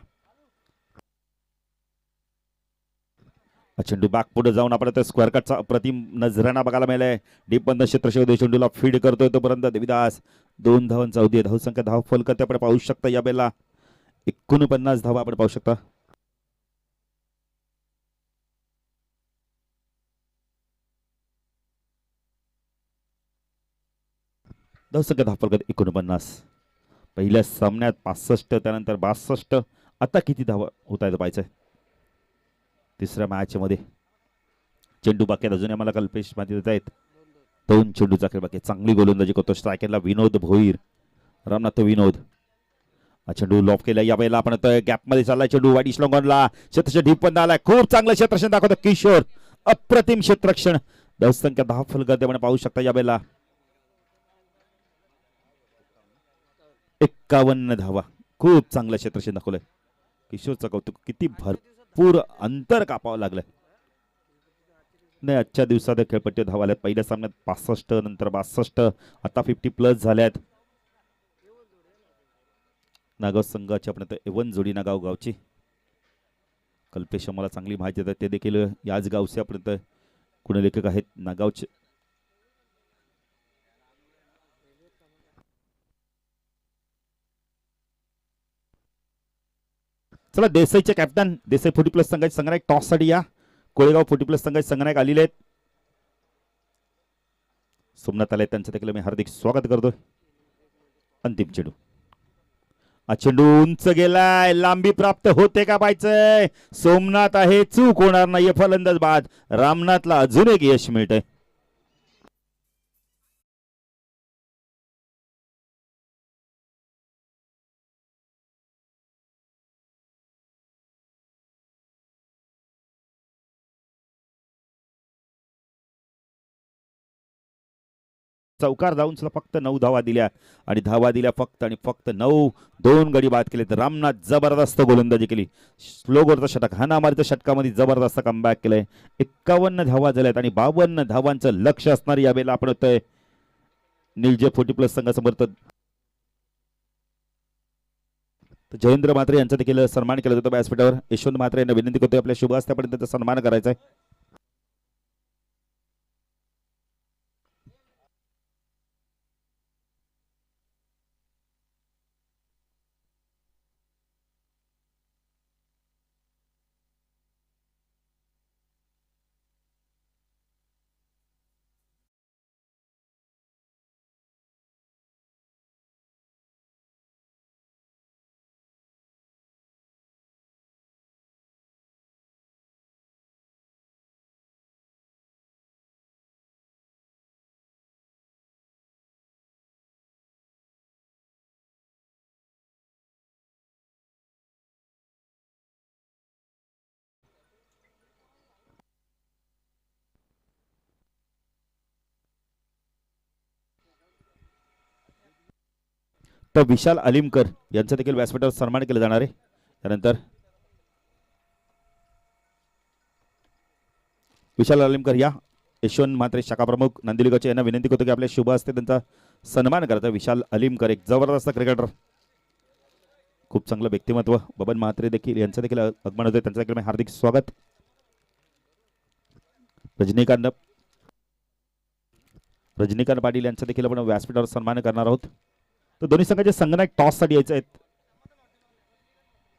B: चेंडू बॅक पुढे जाऊन आपण स्क्वेअर कटचा अप्रतिम नजराणा बघायला मिळालाय. डीप बंद क्षेत्रक्षेत्र चेंडूला फीड करतोय तोपर्यंत देविदास 2 धावांचा अवधी. धावसंख्या धाव फलकते आपण पाहू शकता या बेला 49 धावा आपण पाहू शकता. धावसंख्या धाव फलकत 49. पहिल्या सामन्यात 65 त्यानंतर 62. आता किती धावा होत आहेत पाहायचंय. तिसऱ्या मॅच मध्ये चेंडू बाकी अजून आम्हाला कल्पेश माहिती देत आहेत. 2 चेंडूचा खेळ बाकी. चांगली गोलंदाजी करतो स्ट्रायकरला विनोद भोईर. रामनाथ विनोद. चेंडू लॉफ केला या वेळेला आपण गॅप मध्ये चाललाय चेंडू वाईट श्लोंगनला क्षेत्रक्षण डीप पण आलाय. खूप चांगलं क्षेत्रक्षण दाखवतो किशोर. अप्रतिम क्षेत्रक्षण. धावसंख्या 10 फलक आपण पाहू शकता या वेळेला 51 धावा. खूप चांगलं क्षेत्रक्षण दाखवलंय किशोरचं कौतुक. किती भरपूर अंतर कापावं लागलंय. नाही आजच्या दिवसात खेळपट्टी धावा आल्यात. पहिल्या सामन्यात 65 नंतर 62 आता 50+ झाल्यात. नागाव संघाची आपण एवन जोडी नागाव गावची कल्पेश मला चांगली माहिती देतात. ते देखील याच गावचे आपण गुणलेखक आहेत नागावचे. चला देसाईचे कॅप्टन देसाई 40+ संघाचे संघनायक टॉस साठी या. कोळेगाव 40+ संघाचे संघनायक आलेले आहेत. सोमनाथ आले त्यांचं देखील मी हार्दिक स्वागत करतोय. अंतिम चेंडू. चेंडू उंच गेलाय. लांबी प्राप्त होते का पाहायचंय. सोमनाथ आहे चूक होणार नाहीये. फलंदाज बाद. रामनाथला अजून एक यश मिळतंय. चौकार जाऊन फक्त 9 धावा दिल्या आणि धावा दिल्या फक्त आणि फक्त 9. 2 गडी बाद केले. तर रामनाथ जबरदस्त गोलंदाजी केली. स्लोगरचं षटक हाणामारीच्या षटकामध्ये जबरदस्त कमबॅक केलंय. 51 धावा झाल्यात आणि 52 धावांचं लक्ष असणार यावेळेला आपण होतोय निलजे 40+ संघासमोर. जयेंद्र म्हात्रे यांचा देखील सन्मान केला जातो व्यासपीठावर. यशवंत म्हात्रे यांना विनंती करतोय आपल्या शुभ हस्त्यापर्यंत त्यांचा सन्मान करायचा आहे. तर विशाल अलिमकर यांचा देखील व्यासपीठावर सन्मान केला जाणार आहे. त्यानंतर विशाल अलिमकर या. यशवंत म्हात्रे शाखा प्रमुख नंदिलीगावचे यांना विनंती करतो की आपल्या शुभ हस्ते त्यांचा सन्मान करता. विशाल अलिमकर एक जबरदस्त क्रिकेटर, खूप चांगलं व्यक्तिमत्व. बबन म्हात्रे देखील यांचं देखील आगमन होते, त्यांचं देखील हार्दिक स्वागत. रजनीकांत पाटील यांचा देखील आपण व्यासपीठावर सन्मान करणार आहोत. तर दोन्ही संघाचे संघनायक टॉस साठी यायचे आहेत.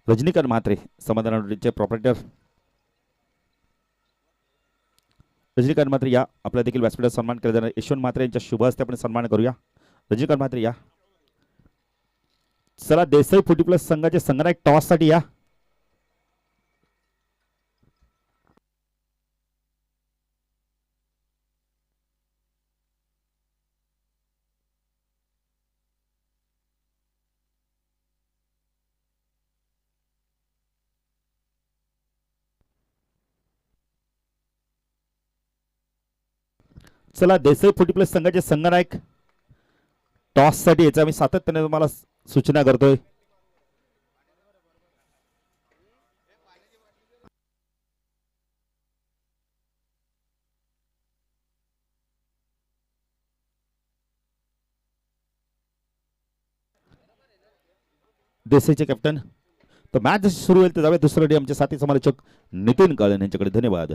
B: रजनीकांत म्हात्रे समाधानचे प्रॉपरेटर. रजनीकांत म्हात्रे या. आपला देखील व्यासपीठावर सन्मान केला जाणार. यशवंत म्हात्रे यांच्या शुभ हस्ते आपण सन्मान करूया. रजनीकांत म्हात्रे या. चला देसाई 40+ संघाचे संघनायक टॉस साठी या. चला देसाई 40+ संघाचे संघनायक टॉस साठी याचा आम्ही सातत्याने तुम्हाला सूचना करतोय. देसाईचे कॅप्टन. तर मॅच जशी सुरू होईल तर जाऊया दुसऱ्या आमचे साथी समालोचक नितीन काळन यांच्याकडे. धन्यवाद.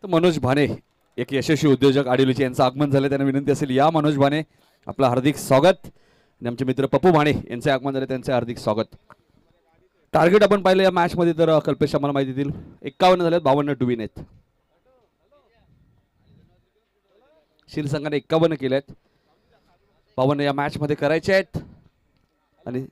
A: तर मनोज भाने एक यशस्वी उद्योजक आडिवलीचे यांचं आगमन झालं, त्यांना विनंती असेल या. मनोज भाने आपलं हार्दिक स्वागत. आणि आमचे मित्र पप्पू भाणे यांचे आगमन झाले, त्यांचे हार्दिक स्वागत. टार्गेट आपण पाहिलं या मॅच मध्ये तर कल्पेश आम्हाला माहिती देतील 51 झालेत, 52 टू विन आहेत. शील संघाने 51 केलेत, 52 या मॅच मध्ये करायचे आहेत. आणि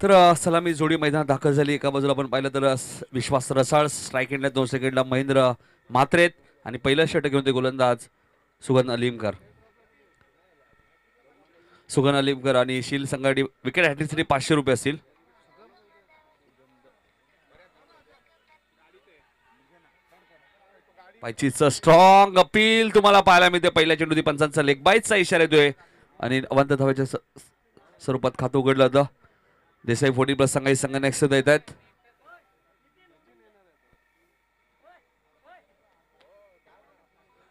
A: तर सलामी जोडी मैदानात दाखल झाली. एका बाजूला आपण पाहिलं तर विश्वास रसाळ स्ट्राईक एंडला 2 सेकंडला महेंद्र म्हात्रे आणि पहिलं षटक घेऊन ते गोलंदाज सुगन अलिमकर. सुगन अलिमकर आणि शील संघाडी विकेट हॅट्रिकसाठी 500 रुपये असतील. पायचीचं स्ट्रॉंग अपील तुम्हाला पाहायला मिळते. पहिल्या चेंडूती पंचांचा लेग बाईटचा इशारा येतोय आणि अवंत धावाच्या स्वरूपात खातं उघडलं होतं. देसाई 40+ संघाची संघनायक सुद्धा येत आहेत.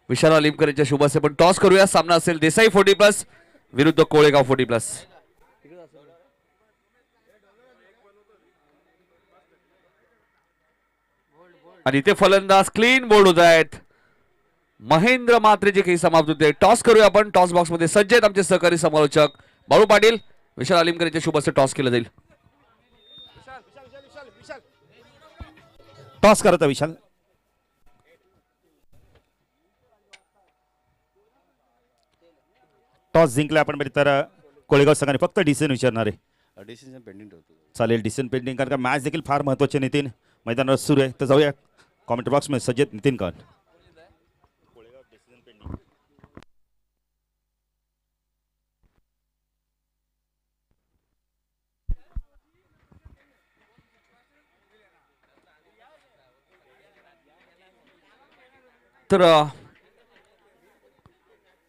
A: विशाल अलिमकर यांच्या शुभासे पण टॉस करूया. सामना असेल देसाई 40+ विरुद्ध कोळेगाव 40+. आणि इथे फलंदाज क्लीन बोर्ड होत आहेत. महेंद्र म्हात्रेचे काही समाप्त होते. टॉस करूया आपण. टॉस बॉक्स मध्ये सज्ज आहेत आमचे सहकारी समालोचक बाळू पाटील. विशाल अलिमकर यांच्या शुभासे टॉस केलं जाईल.
B: टॉस करता विशाल. टॉस जिंकला आपण तर कोळेगाव संघाने फक्त डिसिजन विचारणार आहे.
C: डिसिजन पेंडिंग ठेवतो.
B: चालेल डिसिजन पेंडिंग, कारण का मॅच देखील फार महत्वाचे. नितीन मैदानावर सुरू आहे तर जाऊया कॉमेंट बॉक्स मध्ये सज्ज नितीन कान.
A: तर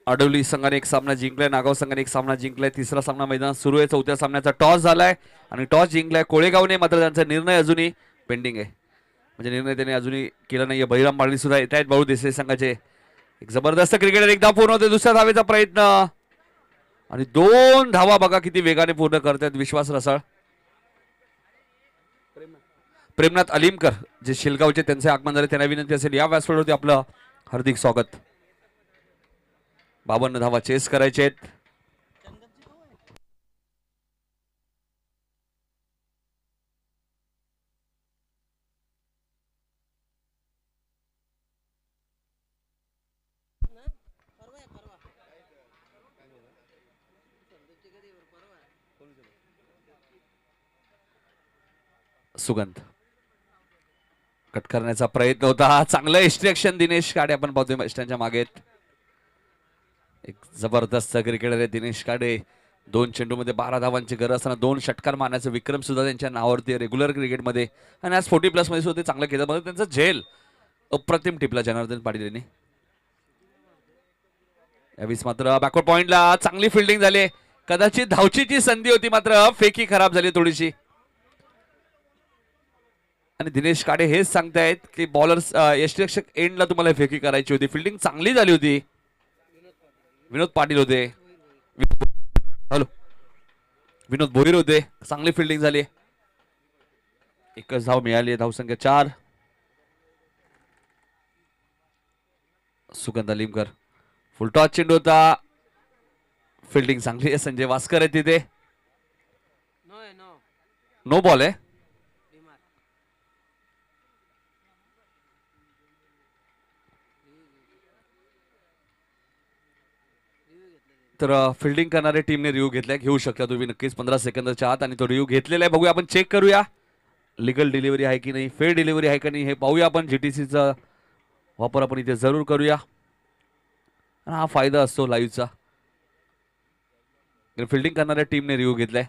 A: आडवली संघाने एक सामना जिंकलाय, नागाव संघाने एक सामना जिंकलाय. तिसरा सामना मैदानात सुरू आहे. चौथ्या सामन्याचा टॉस झालाय आणि टॉस जिंकलाय कोळेगावने. मात्र त्यांचा निर्णय अजूनही पेंडिंग आहे, म्हणजे निर्णय त्याने अजूनही केला नाहीये. बहिराम पाडवी सुद्धा येत आहेत. बाळू देसाई संघाचे एक जबरदस्त क्रिकेटर एकदा पूर्ण होते. दुसऱ्या धावेचा प्रयत्न आणि 2 धावा बघा किती वेगाने पूर्ण करतायत विश्वास रसाळ. प्रेमनाथ अलीमकर जे शिलगावचे त्यांचे आगमन झाले त्यांना विनंती असेल या व्यासपीठावरती आपलं हार्दिक स्वागत. 52 धावा चेस करायचे आहेत. सुगंध कट करण्याचा प्रयत्न होता. चांगलं इन्स्ट्रक्शन दिनेश काडे आपण पाहतोय स्टँडच्या मागे. एक जबरदस्त क्रिकेटर आहे दिनेश काडे. 2 चेंडूमध्ये 12 धावांची गरज असताना 2 षटकार मारण्याचा विक्रम सुद्धा त्यांच्या नावावरती रेग्युलर क्रिकेटमध्ये आणि आज 40+ मध्ये सुद्धा ते चांगलं केलं. म्हणजे त्यांचा झेल अप्रतिम टिपला जनार्दन पाटील यांनी. यावेळेस मात्र बॅकवर्ड पॉइंटला चांगली फिल्डिंग झाली. कदाचित धावचीची संधी होती मात्र फेकी खराब झाली थोडीशी. आणि दिनेश काडे हेच सांगतायत की बॉलर्स यष्टिरक्षक एंडला तुम्हाला फेकी करायची होती. फिल्डिंग चांगली झाली होती. विनोद पाटील होते. हॅलो विनोद भोईर होते. चांगली फिल्डिंग झाली. एकच धाव मिळाली. धावसंख्या 4. सुगंध अलीमकर फुलटॉस चेंडू होता. फिल्डिंग चांगली आहे. संजय वास्कर आहे तिथे. नो बॉल आहे. तर फिल्डिंग करणाऱ्या टीमने रिव्ह्यू घेतलाय. घेऊ शकता तुम्ही नक्कीच 15 सेकंदाच्या आत. आणि तो रिव्ह्यू घेतलेला आहे. बघूया आपण चेक करूया लिगल डिलिव्हरी आहे की नाही, फेअर डिलिव्हरी आहे का नाही हे पाहूया आपण. जीटीसीचा वापर आपण इथे जरूर करूया. हा फायदा असतो लाईव्हचा. फिल्डिंग करणाऱ्या टीमने रिव्ह्यू घेतलाय.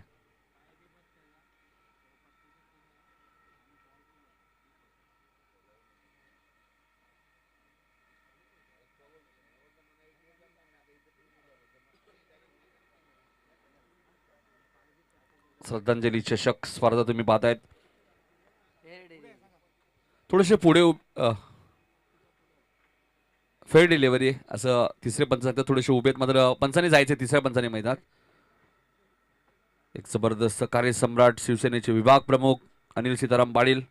A: श्रद्धांजली चषक स्पर्धा तुम्ही पाहतायत. थोडेसे पुढे फेअर डिलिव्हरी असं तिसरे पंच थोडेसे उभे आहेत. मात्र पंचाने जायचे तिसऱ्या पंचाने मैदानात. एक जबरदस्त कार्यसम्राट शिवसेनेचे विभाग प्रमुख अनिल सीताराम पाटील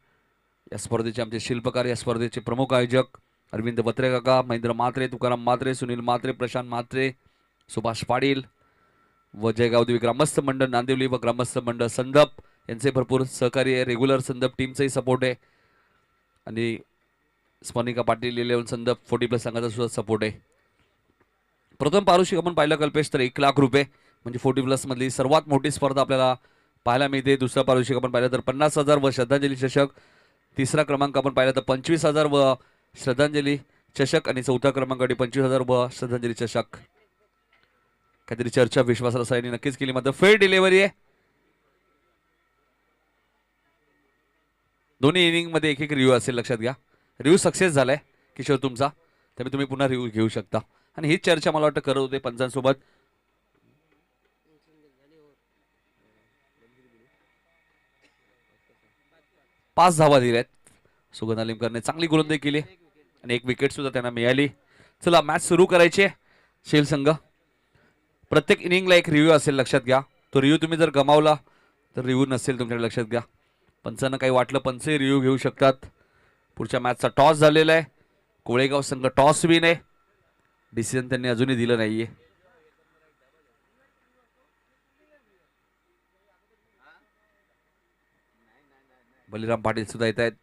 A: या स्पर्धेचे आमचे शिल्पकार, या स्पर्धेचे प्रमुख आयोजक अरविंद बत्रे काका, महेंद्र म्हात्रे, तुकाराम म्हात्रे, सुनील म्हात्रे, प्रशांत म्हात्रे, सुभाष पाटील व जयगावदेवी ग्रामस्थ मंडळ नांदिवली व ग्रामस्थ मंडळ संदप यांचे भरपूर सहकार्य आहे. रेग्युलर संदप टीमचाही सपोर्ट आहे आणि स्मरणिका पाटील 11 संदप 40+ संघाचा सुद्धा सपोर्ट आहे. प्रथम पारितोषिक आपण पाहिलं कल्पेश तर 1 लाख रुपये म्हणजे 40+ मधली सर्वात मोठी स्पर्धा आपल्याला पाहायला मिळते. दुसरा पारितोषिक आपण पाहिलं तर 50,000 व श्रद्धांजली चषक. तिसरा क्रमांक आपण पाहिला तर 25,000 व श्रद्धांजली चषक आणि चौथा क्रमांकासाठी 25,000 व श्रद्धांजली चषक. काहीतरी चर्चा विश्वास रसायनी नक्कीच केली. मात्र फेअर डिलिव्हरी आहे. दोन्ही इनिंग मध्ये एक रिव्ह्यू असेल लक्षात घ्या. रिव्ह्यू सक्सेस झालाय किशोर तुमचा, त्यामुळे तुम्ही पुन्हा रिव्ह्यू घेऊ शकता. आणि हीच चर्चा मला वाटतं करत होते पंचांसोबत. पाच धावा दिल्यात. सुगंध अलीमकरने चांगली गोलंदाजी केली आणि एक विकेट सुद्धा त्यांना मिळाली. चला मॅच सुरू करायची. शेल संघ प्रत्येक इनिंगला एक रिव्ह्यू असेल लक्षात घ्या. तो रिव्ह्यू तुम्ही जर गमावला तर रिव्ह्यू नसेल तुमच्याकडे लक्षात घ्या. पंचांना काही वाटलं पंचही रिव्ह्यू घेऊ शकतात. पुढच्या मॅचचा टॉस झालेला आहे. कोळेगाव संघ टॉस विन आहे. डिसिजन त्यांनी अजूनही दिलं नाहीये. बलिराम पाटील सुद्धा येत आहेत.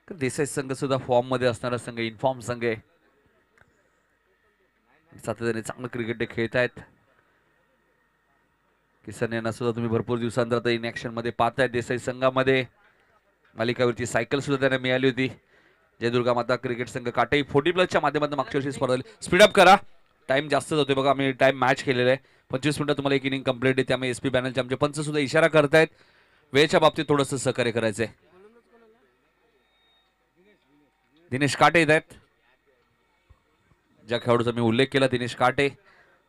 A: देसाई संघ सुद्धा फॉर्म मध्ये असणारा संघ, इनफॉर्म संघ आहे. सातत्याने चांगलं क्रिकेट खेळत आहेत. किसन यांना सुद्धा तुम्ही भरपूर दिवसांतर इन ऍक्शन मध्ये पाहताय. देसाई संघामध्ये मालिकावरची सायकल सुद्धा त्यांना मिळाली होती. जय दुर्गा माता क्रिकेट संघ काटे 40+ माध्यमातून मागच्या वर्षी स्पर्धा झाली. स्पीडअप करा, टाइम जास्त होते बघा. आम्ही टाइम मॅच केलेला आहे. 25 मिनिटं तुम्हाला एक इनिंग कंप्लीट आहे. त्यामुळे एसपी पॅनलचे आमचे पंच सुद्धा इशारा करतायत वेळेच्या बाबतीत थोडंसं सहकार्य करायचंय. दिनेश काटे येत आहेत. ज्या खेळाडूचा मी उल्लेख केला दिनेश काटे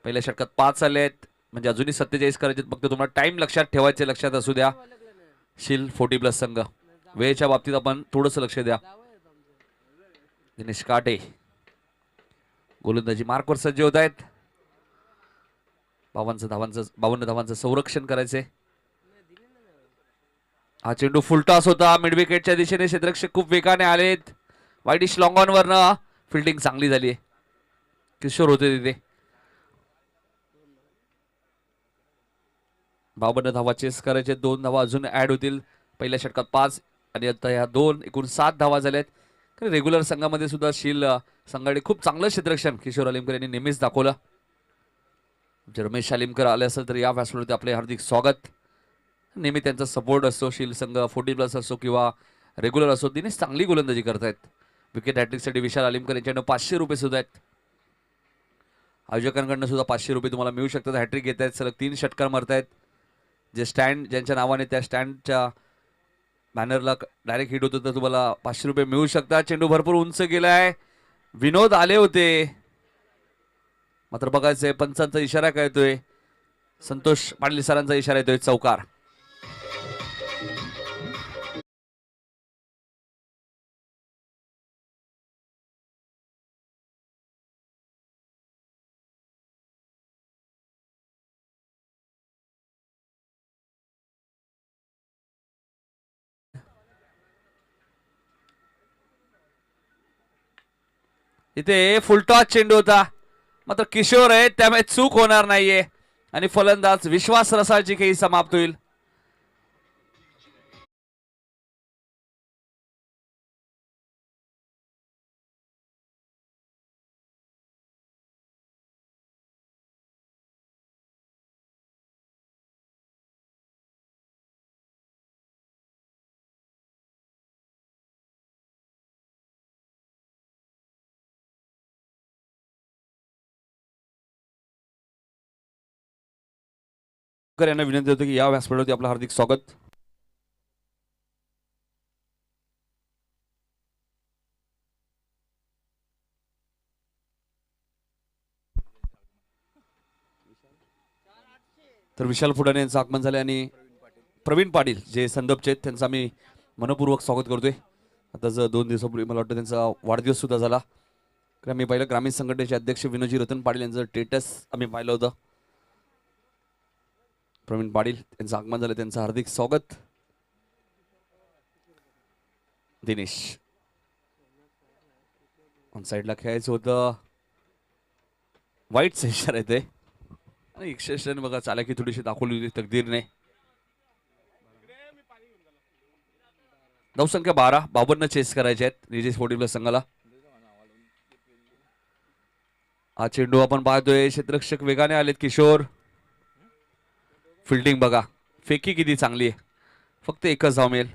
A: पहिल्या षटकात 5 आले आहेत. म्हणजे अजूनही 47 करायचे. फक्त तुम्हाला टाइम लक्षात ठेवायचे, लक्षात असू द्या. शील 40+ संघ वेळेच्या बाबतीत आपण थोडंसं लक्ष द्या. दिनेश काटे गोलंदाजी मार्कवर सज्ज होत आहेत. 52 धावांचं संरक्षण करायचे. हा चेंडू फुलटॉस होता मिड विकेटच्या दिशेने. क्षेत्ररक्षक खूप वेगाने आलेत. वाईट इश लॉंग ऑन वरनं फिल्डिंग चांगली झाली. किशोर होते तिथे. 52 धावा चेस करायचे. 2 धावा अजून ऍड होतील. पहिल्या षटकात 5 आणि आता ह्या 2 एकूण 7 धावा झाल्यात. रेग्युलर संघामध्ये सुद्धा शील संघाने खूप चांगलं क्षेत्ररक्षण किशोर अलिमकर यांनी नेहमीच दाखवलं. जर रमेश अलिमकर आले असेल तर या व्यासपीठावरती आपले हार्दिक स्वागत. नेहमी त्यांचा सपोर्ट असतो. शील संघ 40+ असो किंवा रेग्युलर असो, तिने चांगली गोलंदाजी करतायत. विकेट हॅट्रिकसाठी विशाल अलिमकर यांच्याकडनं 500 रुपये सुद्धा आहेत. आयोजकांकडनं सुद्धा 500 रुपये तुम्हाला मिळू शकतात. हॅट्रिक घेत आहेत, सलग 3 षटकार मारतायत. जे स्टँड ज्यांच्या नावाने त्या स्टँडच्या बॅनरला डायरेक्ट हिट होतं तर तुम्हाला 500 रुपये मिळू शकतात. चेंडू भरपूर उंच गेलाय. विनोद आले होते मात्र बघायचंय पंचांचा इशारा काय येतोय. संतोष पाटील सरांचा इशारा येतोय चौकार. इथे फुलटॉस चेंडू होता मात्र किशोर आहे त्यामुळे चूक होणार नाहीये आणि फलंदाज विश्वास रसाळची खेळी समाप्त होईल. यांना विनंती होती की या व्यासपीठावरती आपलं हार्दिक स्वागत. तर विशाल फुडाणे यांचं आगमन झाले आणि प्रवीण पाटील जे संदपचे आहेत त्यांचं आम्ही मनपूर्वक स्वागत करतोय. आता जर 2 दिवसापूर्वी मला वाटतं त्यांचा वाढदिवस सुद्धा झाला. आम्ही पाहिलं ग्रामीण संघटनेचे अध्यक्ष विनोजी रतन पाटील यांचं स्टेटस आम्ही पाहिलं होतं. प्रवीण पाटील यांचं आगमन झालं, त्यांचं हार्दिक स्वागत. दिनेश ऑन साईडला खेळायचं होतं. वाईटचा इशारा येते आणि एक्सेशन बघा चालाकी थोडीशी दाखवली होती तकदीरने. धावसंख्या 12, 52 चेस करायचे आहेत निजेश 40+ संघाला. हा चेंडू आपण पाहतोय क्षेत्ररक्षक वेगाने आलेत किशोर. फिल्डिंग बघा, फेकी किती चांगली आहे. फक्त एकच धाव मिळेल.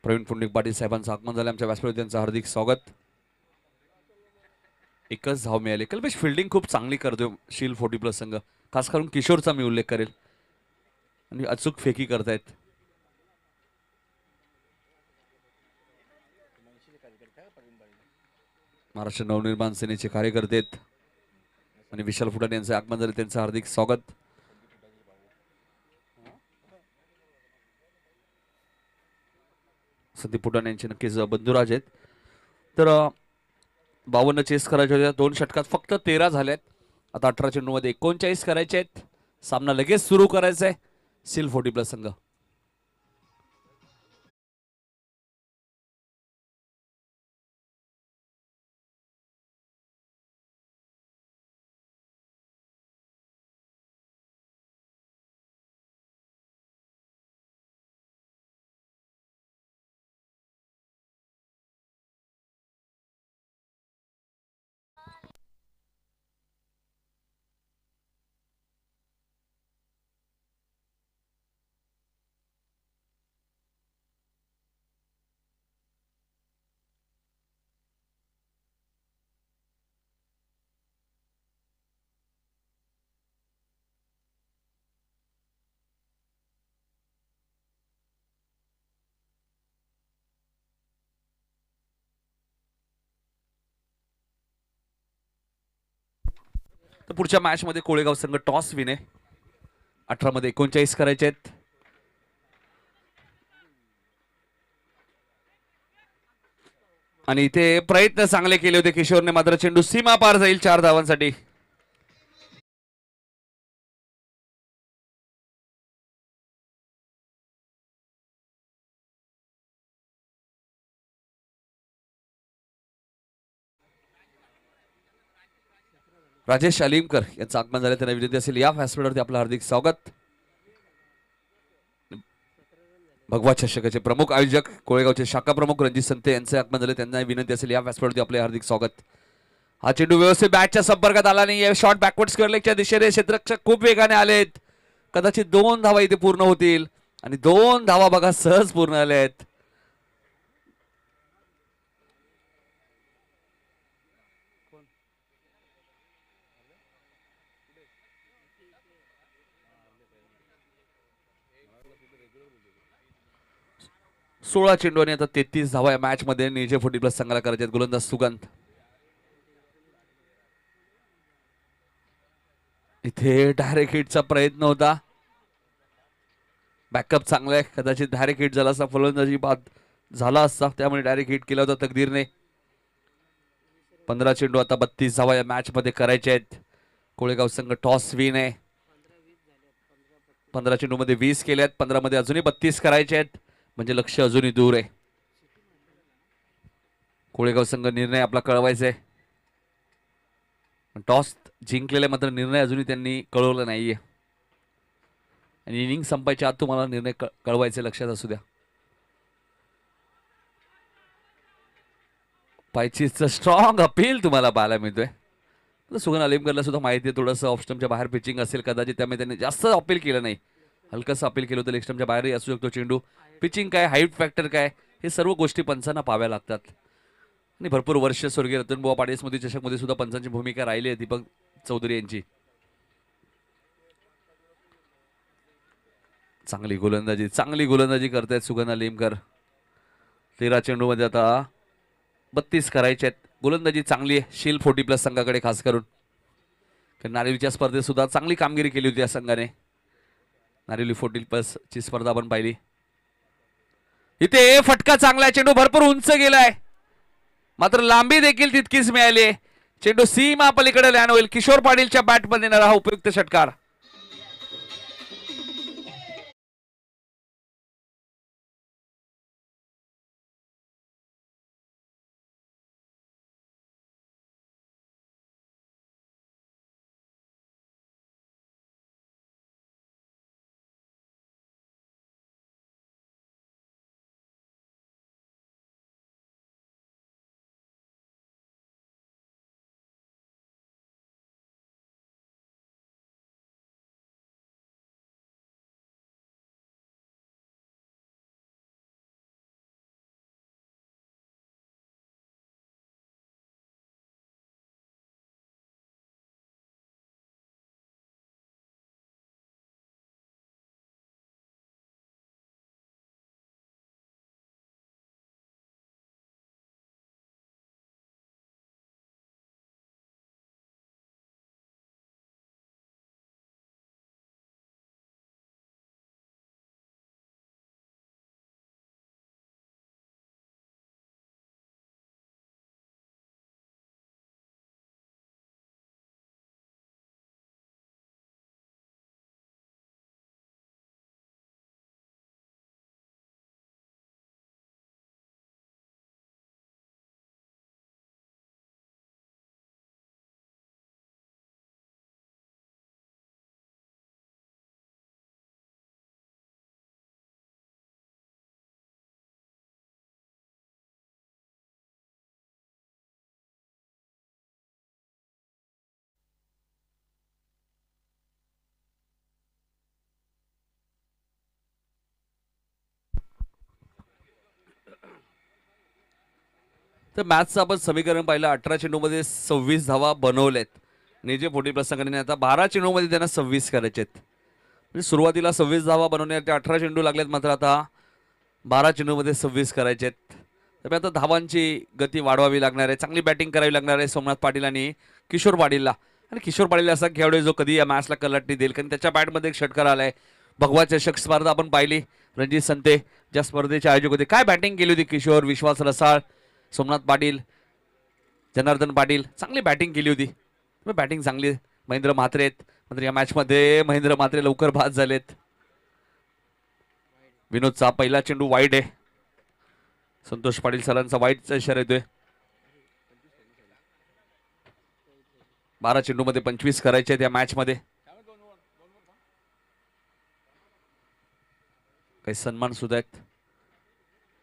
A: प्रवीण पुंडलिक पाटील साहेबांचं आगमन झालं आमच्या व्यासपीठावर, त्यांचं हार्दिक स्वागत. एकच धाव मिळाली. कल्पेश फिल्डिंग खूप चांगली करतोय शील 40+ संघ, खास करून किशोरचा मी उल्लेख करेल. आणि अचूक फेकी करतायत. महाराष्ट्र नवनिर्माण सेनेचे कार्यकर्ते आणि विशाल फुटाणे यांचे आगमन झाले, त्यांचं हार्दिक स्वागत. संदीप फुटाणे यांचे नक्कीच बंधुराज आहेत. तर 52 चेस करायचे होत्या 2 षटकात फक्त 13 झाल्यात. आता 18 चेंडूमध्ये 39 करायचे आहेत. सामना लगेच सुरू करायचा आहे. शील 40+ संघ. तर पुढच्या मॅच मध्ये कोळेगाव संघ टॉस विने 18 मध्ये 39 करायचे आहेत. आणि इथे प्रयत्न चांगले केले होते किशोरने, मात्र चेंडू सीमा पार जाईल 4 धावांसाठी. राजेश अलीमकर यांचं आगमन झालं, त्यांना विनंती असेल या व्यासपीठावरती आपलं हार्दिक स्वागत. भगवा चषकाचे प्रमुख आयोजक कोळेगावचे शाखा प्रमुख रणजित संते यांचे आगमन झाले, त्यांना विनंती असेल या व्यासपीठावरती आपले हार्दिक स्वागत. हा चेंडू व्यवस्थित बॅटच्या संपर्कात आला नाही. शॉट बॅकवर्ड स्क्वेअर लेगच्या दिशेने क्षेत्ररक्षक खूप वेगाने आलेत. कदाचित 2 धावा इथे पूर्ण होतील आणि 2 धावा बघा सहज पूर्ण आल्या आहेत. सोळा चेंडू आणि आता 33 धावा या मॅच मध्ये निजे 40+ संघाला करायचे आहेत. गोलंदाज सुगंध इथे डायरेक्ट हिटचा प्रयत्न होता. बॅकअप चांगला आहे, कदाचित डायरेक्ट हिट झाला असता, फलंदाजी बाद झाला असता, त्यामुळे डायरेक्ट हिट केला होता तकदीरने. 15 चेंडू आता 32 धावा या मॅच मध्ये करायचे आहेत. कोळेगाव संघ टॉस विन आहे. 15 चेंडू मध्ये 20 केले आहेत, 15 मध्ये अजूनही 32 करायचे आहेत, म्हणजे लक्ष अजूनही दूर आहे. कोळेगाव संघ निर्णय आपला कळवायचा आहे. टॉस जिंकलेले मात्र निर्णय अजूनही त्यांनी कळवला नाहीये आणि इनिंग संपायच्या आत तुम्हाला निर्णय कळवायचे, लक्षात असू द्या. पायचीचं स्ट्रॉंग अपील तुम्हाला पाहायला मिळतोय. सुगन अलीमकरला सुद्धा माहिती आहे थोडंसं ऑफस्टमच्या बाहेर पिचिंग असेल कदाचित, त्यामुळे त्यांनी जास्त अपील केलं नाही. हलकंसं अपील केलं होतं, लेगस्टमच्या बाहेरही असू शकतो चेंडू. पिचिंग काय, हाईट फॅक्टर काय, हे सर्व गोष्टी पंचांना पाहाव्या लागतात. आणि भरपूर वर्ष स्वर्गीय रतनबुवा पाटील स्मृती चषकमध्ये सुद्धा पंचांची भूमिका राहिली आहे दीपक चौधरी यांची. चांगली गोलंदाजी करतायत सुगन अलीमकर. 13 चेंडू मध्ये आता 32 करायचे आहेत. गोलंदाजी चांगली आहे शील 40+ संघाकडे, खास करून नारिवलीच्या स्पर्धेत सुद्धा चांगली कामगिरी केली होती या संघाने. नारिवली 40+ ची स्पर्धा आपण पाहिली. इथे फटका चांगला आहे, चेंडू भरपूर उंच गेलाय, मात्र लांबी देखील तितकीच मिळाली. चेंडू सीमा पलीकडे लँड होईल. किशोर पाटीलच्या बॅटमध्ये येणारा हा उपयुक्त षटकार. तर मॅचचं आपण समीकरण पाहिलं. 18 चेंडूमध्ये 26 धावा बनवल्यात. निजे 40+ संघाने आता 12 चेंडूमध्ये त्यांना 26 करायचे आहेत. म्हणजे सुरुवातीला 26 धावा बनवण्यात ते 18 चेंडू लागलेत, मात्र आता 12 चेंडूमध्ये 26 करायचे आहेत. त्यामुळे आता धावांची गती वाढवावी लागणार आहे, चांगली बॅटिंग करावी लागणार आहे सोमनाथ पाटील आणि किशोर पाटीलला. आणि किशोर पाटील असा खेळाडू जो कधी या मॅचला कलाटणी देईल, कारण त्याच्या बॅटमध्ये एक षटकार आलाय. भगवा चषक स्पर्धा आपण पाहिली, रणजित संते ज्या स्पर्धेचे आयोजक होते, काय बॅटिंग केली होती किशोर. विश्वास रसाळ सोमनाथ पाटील, जनार्दन पाटील चांगली बॅटिंग केली होती. बॅटिंग चांगली महेंद्र म्हात्रे आहेत, मात्र या मॅच मध्ये महेंद्र म्हात्रे लवकर बाद झालेत. विनोदचा पहिला चेंडू वाईट आहे. संतोष पाटील सरांचा वाईटचा इशारा येतोय. 12 चेंडू मध्ये 25 करायचे आहेत या मॅच मध्ये. काही सन्मान सुद्धा आहेत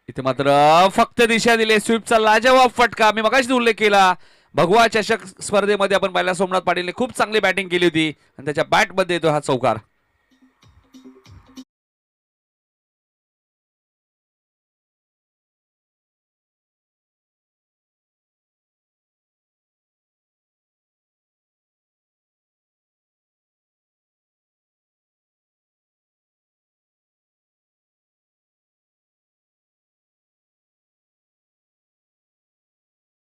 A: इथे. मात्र फक्त दिशा दिली. स्वीपचा लाजवाब फटका. मी मगाशीच उल्लेख केला, भगवा चषक स्पर्धेमध्ये आपण पाहिला सोमनाथ पाटीलने खूप चांगली बॅटिंग केली होती आणि त्याच्या बॅट मध्ये येतो हा चौकार.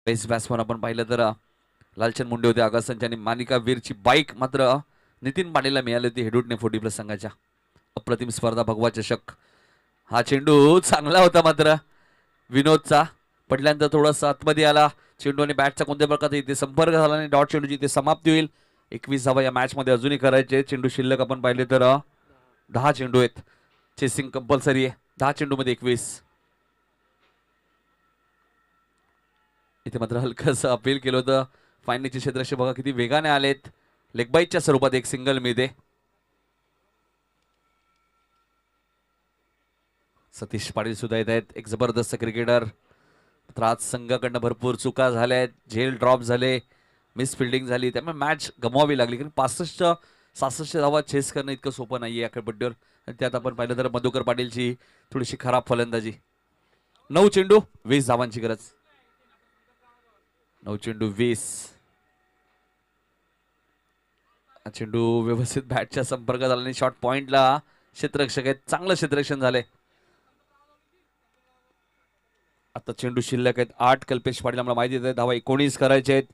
A: बेस्ट बॅट्समन आपण पाहिलं तर लालचंद मुंडे होते आगासनचे आणि मानिका वीरची बाईक मात्र नितीन पाटीलला मिळाली होती हेडूटने 40+ संघाच्या. अप्रतिम स्पर्धा भगवा चषक. हा चेंडू चांगला होता मात्र विनोदचा पडल्यानंतर थोडासा आतमध्ये आला चेंडू आणि बॅटचा कोणत्या प्रकारचा इथे संपर्क झाला आणि डॉट चेंडूची इथे समाप्ती होईल. 21 धावा या मॅच मध्ये अजूनही करायचे. चेंडू शिल्लक आपण पाहिले तर 10 चेंडू आहेत. चेसिंग कंपल्सरी आहे. 10 चेंडू मध्ये 21. इथे मात्र हलकस अपील केलं होतं. फायनलचे क्षेत्ररक्षक बघा किती वेगाने आलेत. लेगबाईटच्या स्वरूपात एक सिंगल मिळते. सतीश पाटील सुद्धा येत आहेत, एक जबरदस्त क्रिकेटर. आज संघाकडनं भरपूर चुका झाल्या आहेत, झेल ड्रॉप झाले, मिस फिल्डिंग झाली, त्यामुळे मॅच गमवावी लागली. कारण 65-66 धावा चेस करणं इतकं सोपं नाहीये या खेळपट्टीवर. आणि त्यात आपण पाहिलं तर मधुकर पाटीलची थोडीशी खराब फलंदाजी. 9 चेंडू 20 धावांची गरज. 9 चेंडू 20. चेंडू व्यवस्थित बॅटच्या संपर्कात आला आणि शॉर्ट पॉइंटला क्षेत्ररक्षक आहेत. चांगलं क्षेत्ररक्षण झालंय. आता चेंडू शिल्लक आहेत 8. कल्पेश पाटील आम्हाला माहिती आहे धावा 19 करायचे आहेत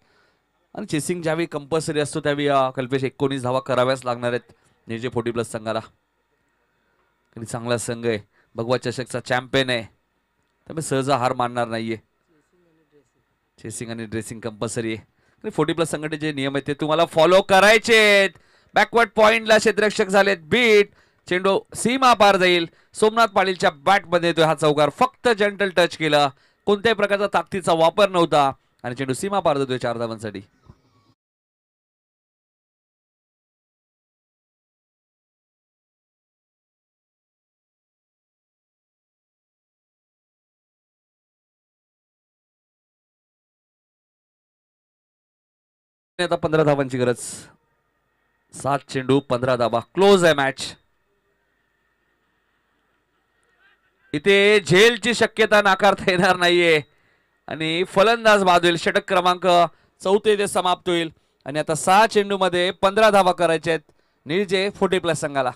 A: आणि चेसिंग ज्यावेळी कंपल्सरी असतो त्यावेळी कल्पेश 19 धावा कराव्याच लागणार आहेत निर्जे 40+ संघाला. आणि चांगला संघ आहे, भगवा चषकचा चॅम्पियन आहे, त्यामुळे सहज हार मानणार नाहीये. चेसिंग आणि ड्रेसिंग कंपल्सरी आहे. 40+ संघटने जे नियम आहेत ते तुम्हाला फॉलो करायचे. बॅकवर्ड पॉइंटला क्षेत्ररक्षक झालेत बीट. चेंडू सीमा पार जाईल. सोमनाथ पाटीलच्या बॅट मध्ये येतोय हा चौकार. फक्त जंटल टच केला, कोणत्याही प्रकारचा ताकदीचा वापर नव्हता आणि चेंडू सीमा पार जातोय 4 धावांसाठी. आता 15 धावांची गरज. 7 चेंडू 15 धावा. क्लोज आहे मॅच. इथे झेलची शक्यता नाकारता येणार नाहीये आणि फलंदाज बाद होईल. षटक क्रमांक 4 इथे समाप्त होईल आणि आता 6 चेंडू मध्ये 15 धावा करायचे आहेत निर्जे 40+ संघाला.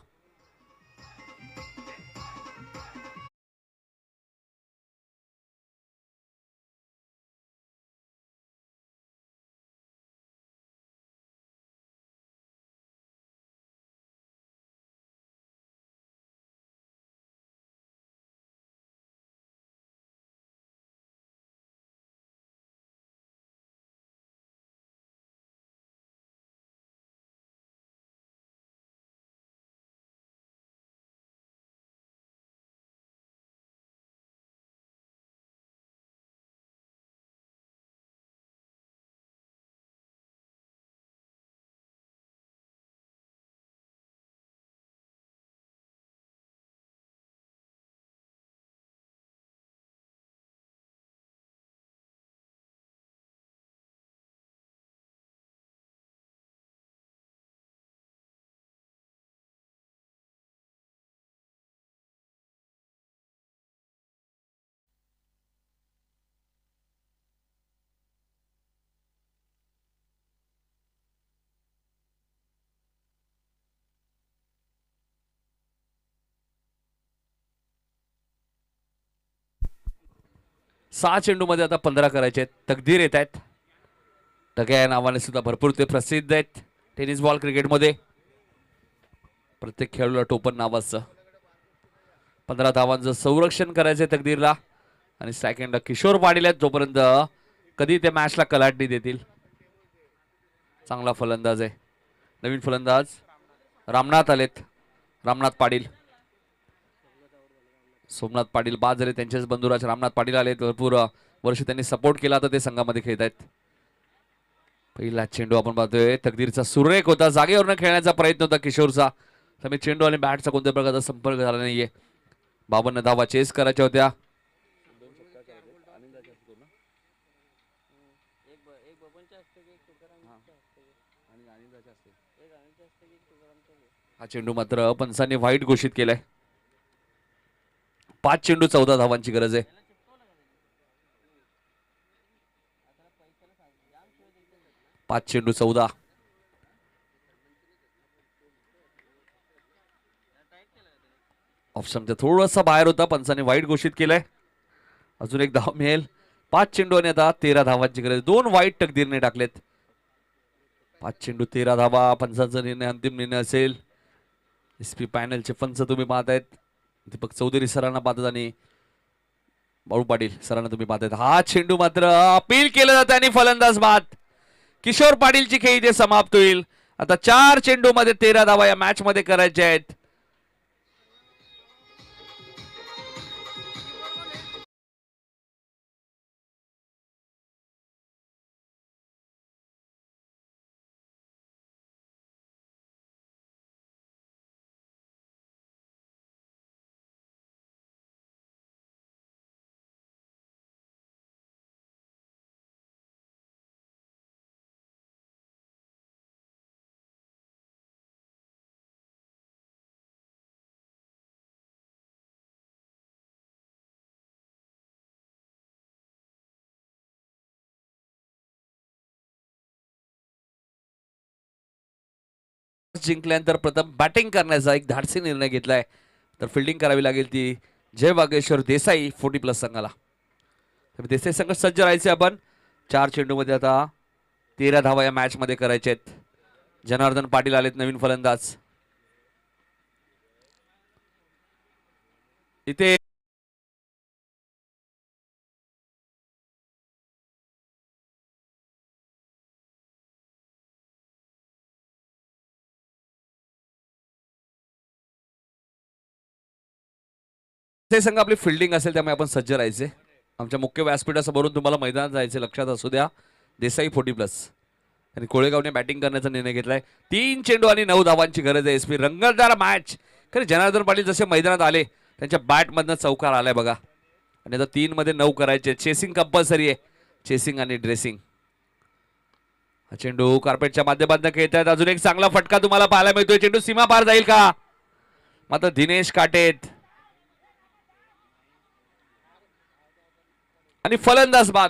A: सहा चेंडू मध्ये आता 15 करायचे आहेत. तकदीर येत आहेत. टग्या या नावाने सुद्धा भरपूर ते प्रसिद्ध आहेत टेनिस बॉल क्रिकेटमध्ये. प्रत्येक खेळाडूला टोपण नाव असतं. 15 धावांचं संरक्षण करायचंय तकदीरला. आणि सेकंड किशोर पाटील आहेत, जोपर्यंत कधी ते मॅचला कलाटणी देतील. चांगला फलंदाज आहे. नवीन फलंदाज रामनाथ आलेत. रामनाथ पाटील, सोमनाथ पाटील बाद झाले. त्यांचेच बंधुराज रामनाथ पाटील आलेत. भरपूर वर्ष त्यांनी सपोर्ट केला तर ते संघामध्ये खेळत आहेत. पहिला चेंडू आपण पाहतोय, तकदीरचा सुरेख होता. जागेवरनं खेळण्याचा प्रयत्न होता किशोरचा. त्यामुळे चेंडू आणि बॅटचा कोणत्या प्रकारचा संपर्क झाला नाहीये. 52 धावा चेस करायच्या होत्या. हा चेंडू मात्र पंचांनी व्हाईट घोषित केलाय. 5 चेंडू 14 धावांची गरज आहे. पाच चेंडू 14. ऑप्शनच्या थोडासा बाहेर होता, पंचांनी वाईट घोषित केलाय. अजून एक धाव मिळेल. 5 चेंडू आणि आता 13 धावांची गरज. 2 वाईट तकदीरने टाकलेत. 5 चेंडू 13 धावा. पंचांचा निर्णय अंतिम निर्णय असेल. एसपी पॅनलचे पंच तुम्ही पाहतायत. दीपक चौधरी सरांना पाहतात आणि बाळू पाटील सरांना तुम्ही पाहतायत. हा चेंडू मात्र अपील केलं जातं आणि फलंदाज बाद. किशोर पाटीलची खेळी इथे समाप्त होईल. आता 4 चेंडू मध्ये 13 धावा या मॅच मध्ये करायच्या आहेत. जिंकल्यानंतर प्रथम बॅटिंग करण्याचा एक धाडसी निर्णय घेतलाय. तर फिल्डिंग करावी लागेल ती जय वागेश्वर देसाई 40+ संघाला. देसाई संघ सज्ज राहायचे आपण. 4 चेंडू मध्ये आता 13 धावा या मॅच मध्ये करायचे आहेत. जनार्दन पाटील आलेत नवीन फलंदाज. इथे ते संघ आपली फिल्डिंग असेल त्यामुळे आपण सज्ज राहायचे. आमच्या मुख्य व्यासपीठासमोरून तुम्हाला मैदानात जायचे, लक्षात असू द्या. देसाई 40+ आणि कोळेगावने बॅटिंग करण्याचा निर्णय घेतलाय. 3 चेंडू आणि 9 धावांची गरज आहे. एसपी रंगतदार मॅच. खरे जनार्दन पाटील जसे मैदानात आले त्यांच्या बॅटमधनं चौकार आलाय बघा. आणि आता 3 मध्ये 9 करायचे. चेसिंग कंपल्सरी आहे. चेसिंग आणि ड्रेसिंग. हा चेंडू कार्पेटच्या माध्यमातून खेळतायत. अजून एक चांगला फटका तुम्हाला पाहायला मिळतोय. चेंडू सीमा पार जाईल का? मात्र दिनेश काटेत आणि फलंदाज बाद.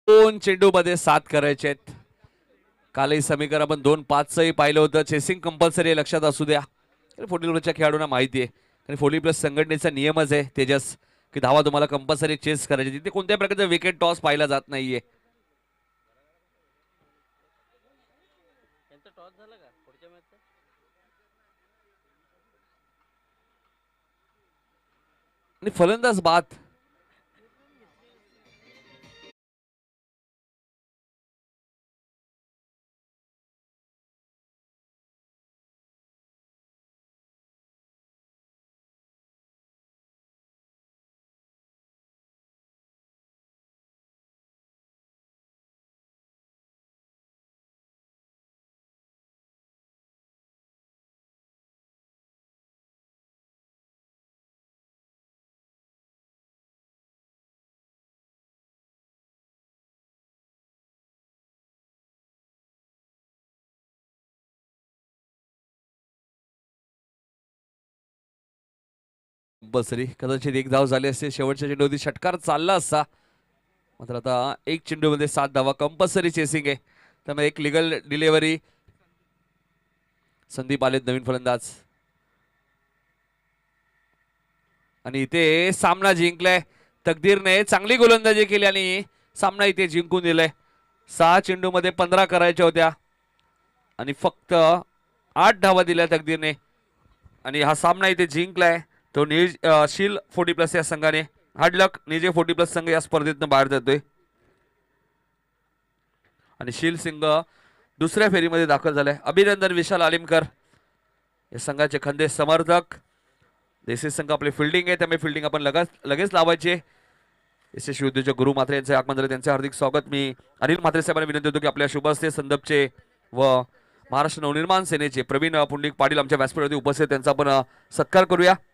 A: दोन चेंडू मध्ये 7 करायचे आहेत. कालही समीकरण आपण 2-5 पाहिलं होतं. चेसिंग कंपल्सरी लक्षात असू द्या. 40+ खेळाडूंना माहिती आहे आणि 40+ संघटनेचा नियमच आहे तेजस की धावा तुम्हाला कंपल्सरी चेस करायची. तिथे कोणत्याही प्रकारचा विकेट टॉस पाहिला जात नाहीये. आणि फलंदाज बाद. बसरी कदाचित एक धाव झाली असते, शेवटच्या चेंडूवरती षटकार चालला असता, मात्र आता एक चेंडूमध्ये 7 धावा कंपल्सरी चेसिंग आहे, त्यामुळे एक लिगल डिलिव्हरी. संदीप आलेत नवीन फलंदाज आणि इथे सामना जिंकलाय तकदीरने. चांगली गोलंदाजी केली आणि सामना इथे जिंकून दिलाय. 6 चेंडूमध्ये 15 करायच्या होत्या आणि फक्त 8 धावा दिल्या तकदीरने आणि हा सामना इथे जिंकलाय तो शील 40+ या संघाने. हार्ड लक, निजे 40+ संघ या स्पर्धेतून बाहेर जातोय आणि शील सिंग दुसऱ्या फेरीमध्ये दाखल झालाय. अभिनंदन विशाल आलिमकर या संघाचे खंदे समर्थक. देशी संघ आपली फिल्डिंग आहे, त्यामुळे फिल्डिंग आपण लगेच लावायचे. यशस्वी उद्योजक गुरु म्हात्रे यांचे आगमन झाले, त्यांचे हार्दिक स्वागत. मी अनिल म्हात्रे साहेबांना विनंती होतो की आपल्या शुभ हस्ते संदपचे व महाराष्ट्र नवनिर्माण सेनेचे प्रवीण पुंडलिक पाटील आमच्या व्यासपीठावरती उपस्थित, त्यांचा आपण सत्कार करूया.